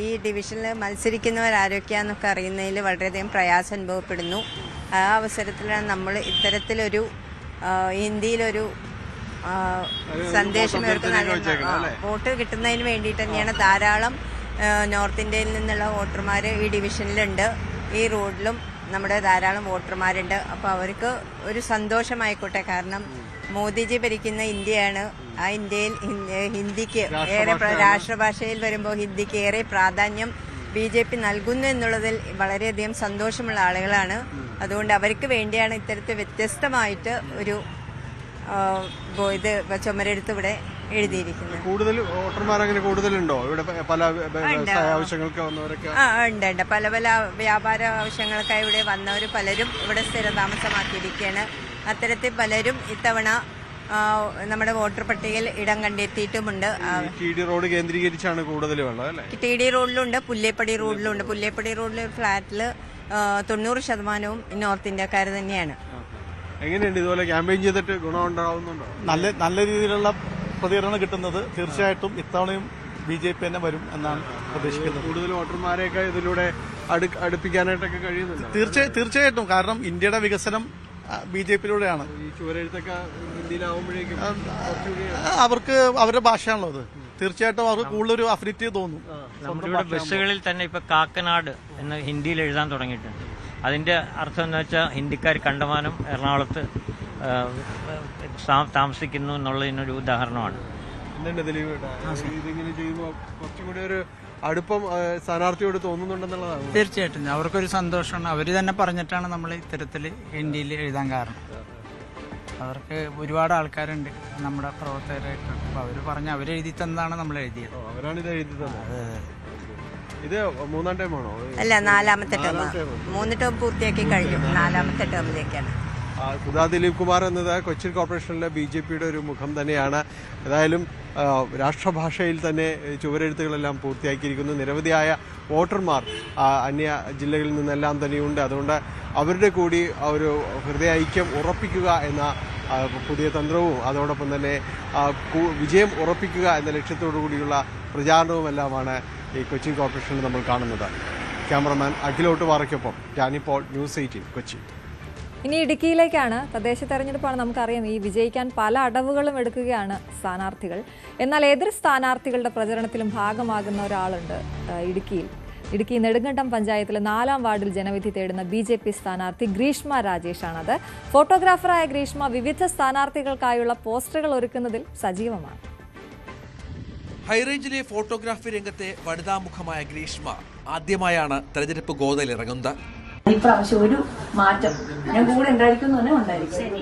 ഈ ഡിവിഷനിൽ മത്സരിക്കുന്നവരാരൊക്കെയാന്നൊക്കെ അറിയുന്നതിൽ വളരെയധികം പ്രയാസം അനുഭവപ്പെടുന്നു. ആ അവസരത്തിലാണ് നമ്മൾ ഇത്തരത്തിലൊരു ഹിന്ദിയിലൊരു സന്ദേശം ഇവർക്ക് നൽകുന്നത്. വോട്ട് കിട്ടുന്നതിന് വേണ്ടിയിട്ട് തന്നെയാണ്. ധാരാളം നോർത്ത് ഇന്ത്യയിൽ നിന്നുള്ള വോട്ടർമാർ ഈ ഡിവിഷനിലുണ്ട്. ഈ റോഡിലും നമ്മുടെ ധാരാളം വോട്ടർമാരുണ്ട്. അപ്പോൾ അവർക്ക് ഒരു സന്തോഷമായിക്കോട്ടെ. കാരണം മോദിജി ഭരിക്കുന്ന ഇന്ത്യയാണ്. ആ ഇന്ത്യയിൽ ഹിന്ദിക്ക് ഏറെ രാഷ്ട്രഭാഷയിൽ വരുമ്പോൾ ഹിന്ദിക്ക് ഏറെ പ്രാധാന്യം BJP നൽകുന്നു എന്നുള്ളതിൽ വളരെയധികം സന്തോഷമുള്ള ആളുകളാണ്. അതുകൊണ്ട് അവർക്ക് വേണ്ടിയാണ് ഇത്തരത്തിൽ വ്യത്യസ്തമായിട്ട് ഒരു ഇത് ചുമരെടുത്ത് ഇവിടെ എഴുതിയിരിക്കുന്നത്. കൂടുതൽ വോട്ടർമാർ അങ്ങനെ കൂടുതലുണ്ടോ ഇവിടെ? പല ആവശ്യങ്ങൾക്ക് വന്നവരൊക്കെ ഉണ്ട്. പല പല വ്യാപാര ആവശ്യങ്ങൾക്കായി ഇവിടെ വന്നവർ പലരും ഇവിടെ സ്ഥിരതാമസമാക്കിയിരിക്കുകയാണ്. അത്തരത്തിൽ പലരും ഇത്തവണ നമ്മുടെ വോട്ടർ പട്ടികയിൽ ഇടം കണ്ടെത്തിയിട്ടുമുണ്ട്. TD റോഡ് കേന്ദ്രീകരിച്ചാണ് കൂടുതൽ ഉള്ളത് അല്ലേ? TD റോഡിലുണ്ട്, പുല്ലേപ്പടി റോഡിലുണ്ട്. പുല്ലേപ്പടി റോഡിലെ ഫ്ലാറ്റിൽ 90% നോർത്ത് ഇന്ത്യക്കാർ തന്നെയാണ്. എങ്ങനെയുണ്ട് ഇതുപോലെ ക്യാമ്പയിൻ ചെയ്തിട്ട് ഗുണമുണ്ടാവുന്നുണ്ടോ? നല്ല രീതിയിലുള്ള പ്രതികരണം കിട്ടുന്നത് തീർച്ചയായിട്ടും ഇത്തവണയും BJP തന്നെ വരും എന്നാണ് പ്രതീക്ഷിക്കുന്നത്. കൂടുതൽ വോട്ടർമാരെയൊക്കെ ഇതിലൂടെ അടുപ്പിക്കാനായിട്ടൊക്കെ കഴിയുന്നുണ്ട്. തീർച്ചയായിട്ടും. കാരണം ഇന്ത്യയുടെ വികസനം BJPയിലൂടെയാണ്. ഈ ചുവരെഴുത്തൊക്കെ ഹിന്ദിയിലാവുമ്പോഴേക്കും അവർക്ക് അവരുടെ ഭാഷയാണല്ലോ അത്. തീർച്ചയായിട്ടും അവർക്ക് കൂടുതലൊരു അഫിനിറ്റി തോന്നും. നമ്മുടെ ഇവിടെ ബസ്സുകളിൽ തന്നെ ഇപ്പൊ കാക്കനാട് എന്ന് ഹിന്ദിയിൽ എഴുതാൻ തുടങ്ങിയിട്ടുണ്ട്. അതിൻ്റെ അർത്ഥം എന്ന് വെച്ചാൽ ഹിന്ദിക്കാർ കണ്ടമാനം എറണാകുളത്ത് താമസിക്കുന്നു എന്നുള്ളതിനൊരു ഉദാഹരണമാണ്. ഇതിങ്ങനെ ചെയ്യുമ്പോൾ കുറച്ചും കൂടി ഒരു അടുപ്പം സ്ഥാനാർത്ഥിയോട് തോന്നുന്നുണ്ടെന്നുള്ളതാണ്. തീർച്ചയായിട്ടും അവർക്കൊരു സന്തോഷമാണ്. അവർ തന്നെ പറഞ്ഞിട്ടാണ് നമ്മൾ ഇത്തരത്തിൽ ഹിന്ദിയിൽ എഴുതാൻ കാരണം. അവർക്ക് ഒരുപാട് ആൾക്കാരുണ്ട് നമ്മുടെ പ്രവർത്തകരായിട്ട്. അപ്പോൾ അവർ പറഞ്ഞ് അവരെഴുതി തന്നതാണ് നമ്മൾ എഴുതിയത്. അവരാണിത് എഴുതി തന്നത്. ഇത് മൂന്നാം ടൈമാണോ? അല്ല, നാലാമത്തെ ടേം. 3 ടേം പൂർത്തിയാക്കി കഴിഞ്ഞു. 4ാമത്തെ ടേമിലേക്കാണ്. സുധാ ദിലീപ് കുമാർ എന്നത് കൊച്ചിൻ കോർപ്പറേഷനിലെ BJPയുടെ ഒരു മുഖം തന്നെയാണ്. ഏതായാലും രാഷ്ട്രഭാഷയിൽ തന്നെ ചുവരെഴുത്തുകളെല്ലാം പൂർത്തിയാക്കിയിരിക്കുന്നു. നിരവധിയായ വോട്ടർമാർ അന്യ ജില്ലകളിൽ നിന്നെല്ലാം തന്നെയുണ്ട്. അതുകൊണ്ട് അവരുടെ കൂടി ഒരു ഹൃദയൈക്യം ഉറപ്പിക്കുക എന്ന പുതിയ തന്ത്രവും അതോടൊപ്പം തന്നെ വിജയം ഉറപ്പിക്കുക എന്ന ലക്ഷ്യത്തോടു കൂടിയുള്ള പ്രചാരണവുമെല്ലാമാണ് ഈ കൊച്ചിൻ കോർപ്പറേഷനിൽ നമ്മൾ കാണുന്നത്. ക്യാമറമാൻ അഖിലോട്ട് വാറയ്ക്കൊപ്പം ജാനി പോൾ, ന്യൂസ് 18 കൊച്ചി. ഇനി ഇടുക്കിയിലേക്കാണ്. തദ്ദേശ തെരഞ്ഞെടുപ്പാണ്, നമുക്കറിയാം. ഈ വിജയിക്കാൻ പല അടവുകളും എടുക്കുകയാണ് സ്ഥാനാർത്ഥികൾ. എന്നാൽ എതിർ സ്ഥാനാർത്ഥികളുടെ പ്രചരണത്തിലും ഭാഗമാകുന്ന ഒരാളുണ്ട് ഇടുക്കിയിൽ. ഇടുക്കി നെടുങ്കണ്ടം പഞ്ചായത്തിലെ 4ാം വാർഡിൽ ജനവിധി തേടുന്ന BJP സ്ഥാനാർത്ഥി ഗ്രീഷ്മ രാജേഷാണത്. ഫോട്ടോഗ്രാഫറായ ഗ്രീഷ്മ വിവിധ സ്ഥാനാർത്ഥികൾക്കായുള്ള പോസ്റ്ററുകൾ ഒരുക്കുന്നതിൽ സജീവമാണ്. ഹൈറേഞ്ചിലെ ഫോട്ടോഗ്രാഫി രംഗത്തെ വനിതാമുഖമായ ഗ്രീഷ്മ ആദ്യമായാണ് തെരഞ്ഞെടുപ്പ് ഗോതയിലിറങ്ങുന്നത്. ഇപ്രാവശ്യം ഒരു മാറ്റം ഞാൻ കൂടെ ഉണ്ടായിരിക്കും.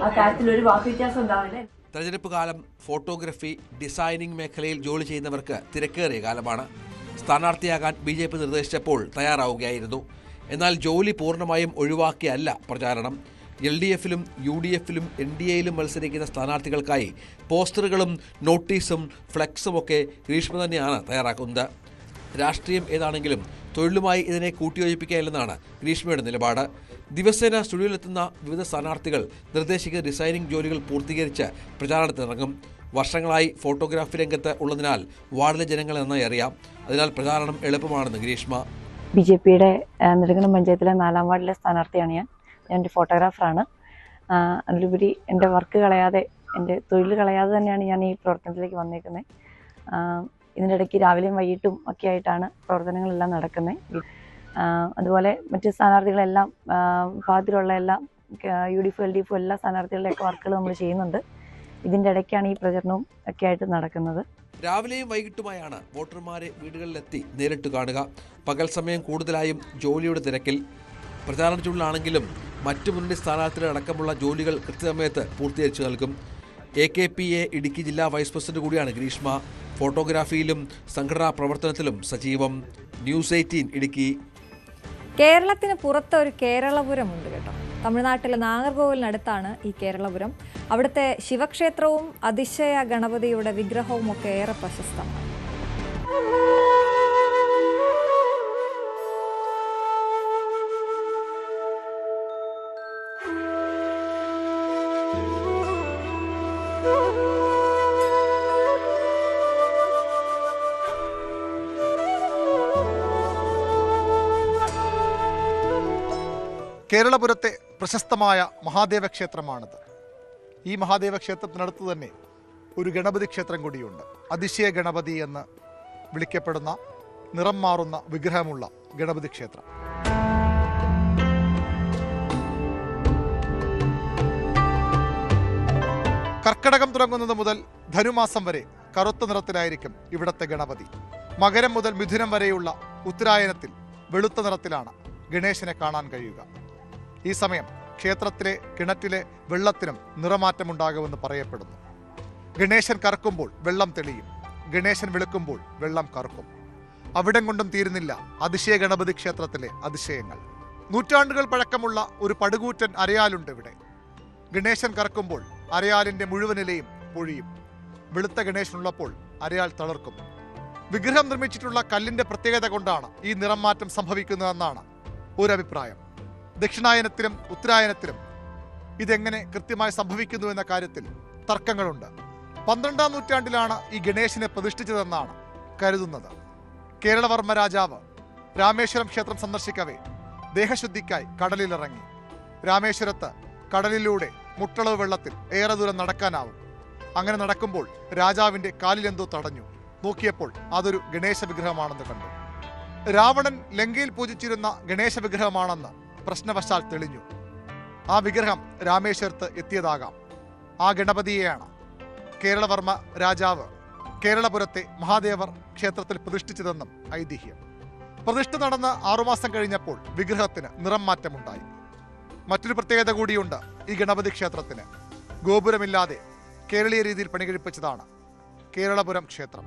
ആ കാര്യത്തിൽ ഒരു വാക്ക് വ്യത്യാസം ഉണ്ടാവില്ല. തെരഞ്ഞെടുപ്പ് കാലം ഫോട്ടോഗ്രാഫി, ഡിസൈനിങ് മേഖലയിൽ ജോലി ചെയ്യുന്നവർക്ക് തിരക്കേറിയ കാലമാണ്. സ്ഥാനാർത്ഥിയാകാൻ BJP നിർദ്ദേശിച്ചപ്പോൾ തയ്യാറാവുകയായിരുന്നു. എന്നാൽ ജോലി പൂർണ്ണമായും ഒഴിവാക്കിയല്ല പ്രചാരണം. LDFിലും UDFിലും NDAയിലും മത്സരിക്കുന്ന സ്ഥാനാർത്ഥികൾക്കായി പോസ്റ്ററുകളും നോട്ടീസും ഫ്ലെക്സും ഒക്കെ ഗ്രീഷ്മ തന്നെയാണ് തയ്യാറാക്കുന്നത്. രാഷ്ട്രീയം ഏതാണെങ്കിലും തൊഴിലുമായി ഇതിനെ കൂട്ടിയോജിപ്പിക്കാനില്ലെന്നാണ് ഗ്രീഷ്മയുടെ നിലപാട്. ദിവസേന സ്റ്റുഡിയോയിലെത്തുന്ന വിവിധ സ്ഥാനാർത്ഥികൾ നിർദ്ദേശിക്കുന്ന ഡിസൈനിങ് ജോലികൾ പൂർത്തീകരിച്ച് പ്രചാരണത്തിനിറങ്ങും. വർഷങ്ങളായി ഫോട്ടോഗ്രാഫി രംഗത്ത് ഉള്ളതിനാൽ വാർഡിലെ ജനങ്ങൾ നന്നായി അറിയാം. അതിനാൽ പ്രചാരണം എളുപ്പമാണെന്ന് ഗ്രീഷ്മ. BJPയുടെ നെടുങ്കണ്ടം പഞ്ചായത്തിലെ 4ാം വാർഡിലെ സ്ഥാനാർത്ഥിയാണ് ഞാനൊരു ഫോട്ടോഗ്രാഫറാണ്. അതിലുപരി എൻ്റെ വർക്ക് കളയാതെ, എൻ്റെ തൊഴിൽ കളയാതെ തന്നെയാണ് ഞാൻ ഈ പ്രവർത്തനത്തിലേക്ക് വന്നേക്കുന്നത്. ഇതിൻ്റെ ഇടയ്ക്ക് രാവിലെയും വൈകിട്ടും ഒക്കെ ആയിട്ടാണ് പ്രവർത്തനങ്ങളെല്ലാം നടക്കുന്നത്. അതുപോലെ മറ്റ് സ്ഥാനാർത്ഥികളെല്ലാം വിഭാഗത്തിലുള്ള എല്ലാം UDF LDF എല്ലാ സ്ഥാനാർത്ഥികളുടെയൊക്കെ വർക്കുകൾ നമ്മൾ ചെയ്യുന്നുണ്ട്. ഇതിൻ്റെ ഇടയ്ക്കാണ് ഈ പ്രചരണവും ഒക്കെ ആയിട്ട് നടക്കുന്നത്. രാവിലെയും വൈകിട്ടുമായാണ് വോട്ടർമാരെ വീടുകളിലെത്തി നേരിട്ട് കാണുക. പകൽ സമയം കൂടുതലായും ജോലിയുടെ തിരക്കിൽ. പ്രചാരണ ചുരുളാണെങ്കിലും മറ്റു മുന്നണി സ്ഥാനാർത്ഥികൾ അടക്കമുള്ള ജോലികൾ കൃത്യസമയത്ത് പൂർത്തീകരിച്ചു നൽകും. AKPA ഇടുക്കി ജില്ലാ വൈസ് പ്രസിഡന്റ് കൂടിയാണ് ഗ്രീഷ്മ. ഫോട്ടോഗ്രാഫിയിലും സംഘടനാ പ്രവർത്തനത്തിലും സജീവം. ന്യൂസ് 18 ഇടുക്കി. കേരളത്തിന് പുറത്ത് ഒരു കേരളപുരമുണ്ട് കേട്ടോ. തമിഴ്നാട്ടിലെ നാഗർകോവിലിനടുത്താണ് ഈ കേരളപുരം. അവിടുത്തെ ശിവക്ഷേത്രവും അതിശയ ഗണപതിയുടെ വിഗ്രഹവും ഒക്കെ ഏറെ പ്രശസ്തമാണ്. കേരളപുരത്തെ പ്രശസ്തമായ മഹാദേവ ക്ഷേത്രമാണിത്. ഈ മഹാദേവ ക്ഷേത്രത്തിനടുത്ത് തന്നെ ഒരു ഗണപതി ക്ഷേത്രം കൂടിയുണ്ട്. അതിശയ ഗണപതി എന്ന് വിളിക്കപ്പെടുന്ന നിറം മാറുന്ന വിഗ്രഹമുള്ള ഗണപതി ക്ഷേത്രം. കർക്കടകം തുടങ്ങുന്നത് മുതൽ ധനുമാസം വരെ കറുത്ത നിറത്തിലായിരിക്കും ഇവിടത്തെ ഗണപതി. മകരം മുതൽ മിഥുനം വരെയുള്ള ഉത്തരായനത്തിൽ വെളുത്ത നിറത്തിലാണ് ഗണേശനെ കാണാൻ കഴിയുക. ഈ സമയം ക്ഷേത്രത്തിലെ കിണറ്റിലെ വെള്ളത്തിനും നിറമാറ്റമുണ്ടാകുമെന്ന് പറയപ്പെടുന്നു. ഗണേശൻ കറക്കുമ്പോൾ വെള്ളം തെളിയും, ഗണേശൻ വെളുക്കുമ്പോൾ വെള്ളം കറക്കും. അവിടം കൊണ്ടും തീരുന്നില്ല അതിശയ ഗണപതി ക്ഷേത്രത്തിലെ അതിശയങ്ങൾ. നൂറ്റാണ്ടുകൾ പഴക്കമുള്ള ഒരു പടുകൂറ്റൻ അരയാലുണ്ട് ഇവിടെ. ഗണേശൻ കറക്കുമ്പോൾ അരയാലിൻ്റെ മുഴുവനിലയും പൊഴിയും. വെളുത്ത ഗണേശനുള്ളപ്പോൾ അരയാൽ തളർക്കും. വിഗ്രഹം നിർമ്മിച്ചിട്ടുള്ള കല്ലിൻ്റെ പ്രത്യേകത കൊണ്ടാണ് ഈ നിറം മാറ്റം സംഭവിക്കുന്നതെന്നാണ് ഒരഭിപ്രായം. ദക്ഷിണായനത്തിലും ഉത്തരായനത്തിലും ഇതെങ്ങനെ കൃത്യമായി സംഭവിക്കുന്നു എന്ന കാര്യത്തിൽ തർക്കങ്ങളുണ്ട്. 12ാം നൂറ്റാണ്ടിലാണ് ഈ ഗണേശനെ പ്രതിഷ്ഠിച്ചതെന്നാണ് കരുതുന്നത്. കേരളവർമ്മ രാജാവ് രാമേശ്വരം ക്ഷേത്രം സന്ദർശിക്കവേ ദേഹശുദ്ധിക്കായി കടലിലിറങ്ങി. രാമേശ്വരത്ത് കടലിലൂടെ മുട്ടളവ് വെള്ളത്തിൽ ഏറെ ദൂരം നടക്കാനാവും. അങ്ങനെ നടക്കുമ്പോൾ രാജാവിൻ്റെ കാലിലെന്തോ തടഞ്ഞു. നോക്കിയപ്പോൾ അതൊരു ഗണേശ വിഗ്രഹമാണെന്ന് കണ്ടു. രാവണൻ ലങ്കയിൽ പൂജിച്ചിരുന്ന ഗണേശ വിഗ്രഹമാണെന്ന് പ്രശ്നവശാൽ തെളിഞ്ഞു. ആ വിഗ്രഹം രാമേശ്വരത്ത് എത്തിയതാകാം. ആ ഗണപതിയെയാണ് കേരളവർമ്മ രാജാവ് കേരളപുരത്തെ മഹാദേവർ ക്ഷേത്രത്തിൽ പ്രതിഷ്ഠിച്ചതെന്നും ഐതിഹ്യം. പ്രതിഷ്ഠ നടന്ന് 6 മാസം കഴിഞ്ഞപ്പോൾ വിഗ്രഹത്തിന് നിറം മാറ്റമുണ്ടായി. മറ്റൊരു പ്രത്യേകത കൂടിയുണ്ട് ഈ ഗണപതി ക്ഷേത്രത്തിന്. ഗോപുരമില്ലാതെ കേരളീയ രീതിയിൽ പണികഴിപ്പിച്ചതാണ് കേരളപുരം ക്ഷേത്രം.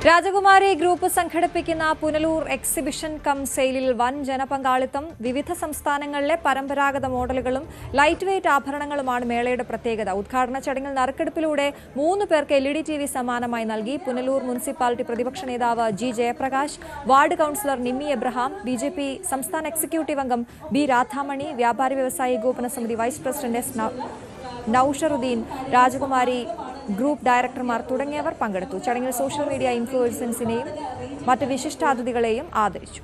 രാജകുമാരി ഗ്രൂപ്പ് സംഘടിപ്പിക്കുന്ന പുനലൂർ എക്സിബിഷൻ കം സെയിലിൽ വൻ ജനപങ്കാളിത്തം. വിവിധ സംസ്ഥാനങ്ങളിലെ പരമ്പരാഗത മോഡലുകളും ലൈറ്റ് വെയ്റ്റ് ആഭരണങ്ങളുമാണ് മേളയുടെ പ്രത്യേകത. ഉദ്ഘാടന ചടങ്ങിൽ നറുക്കെടുപ്പിലൂടെ 3 പേർക്ക് LED TV സമ്മാനമായി നൽകി. പുനലൂർ മുനിസിപ്പാലിറ്റി പ്രതിപക്ഷ നേതാവ് G. Jayaprakash, ward councillor Nimmi Abraham, BJP സംസ്ഥാന എക്സിക്യൂട്ടീവ് അംഗം B. രാധാമണി, വ്യാപാരി വ്യവസായി ഏകോപന സമിതി വൈസ് പ്രസിഡന്റ് S. നൌഷറുദ്ദീൻ, രാജകുമാരി ഗ്രൂപ്പ് ഡയറക്ടർമാർ തുടങ്ങിയവർ പങ്കെടുത്തു. ചടങ്ങിൽ സോഷ്യൽ മീഡിയ ഇൻഫ്ലുവൻസേഴ്സിനെയും മറ്റ് വിശിഷ്ടാതിഥികളെയും ആദരിച്ചു.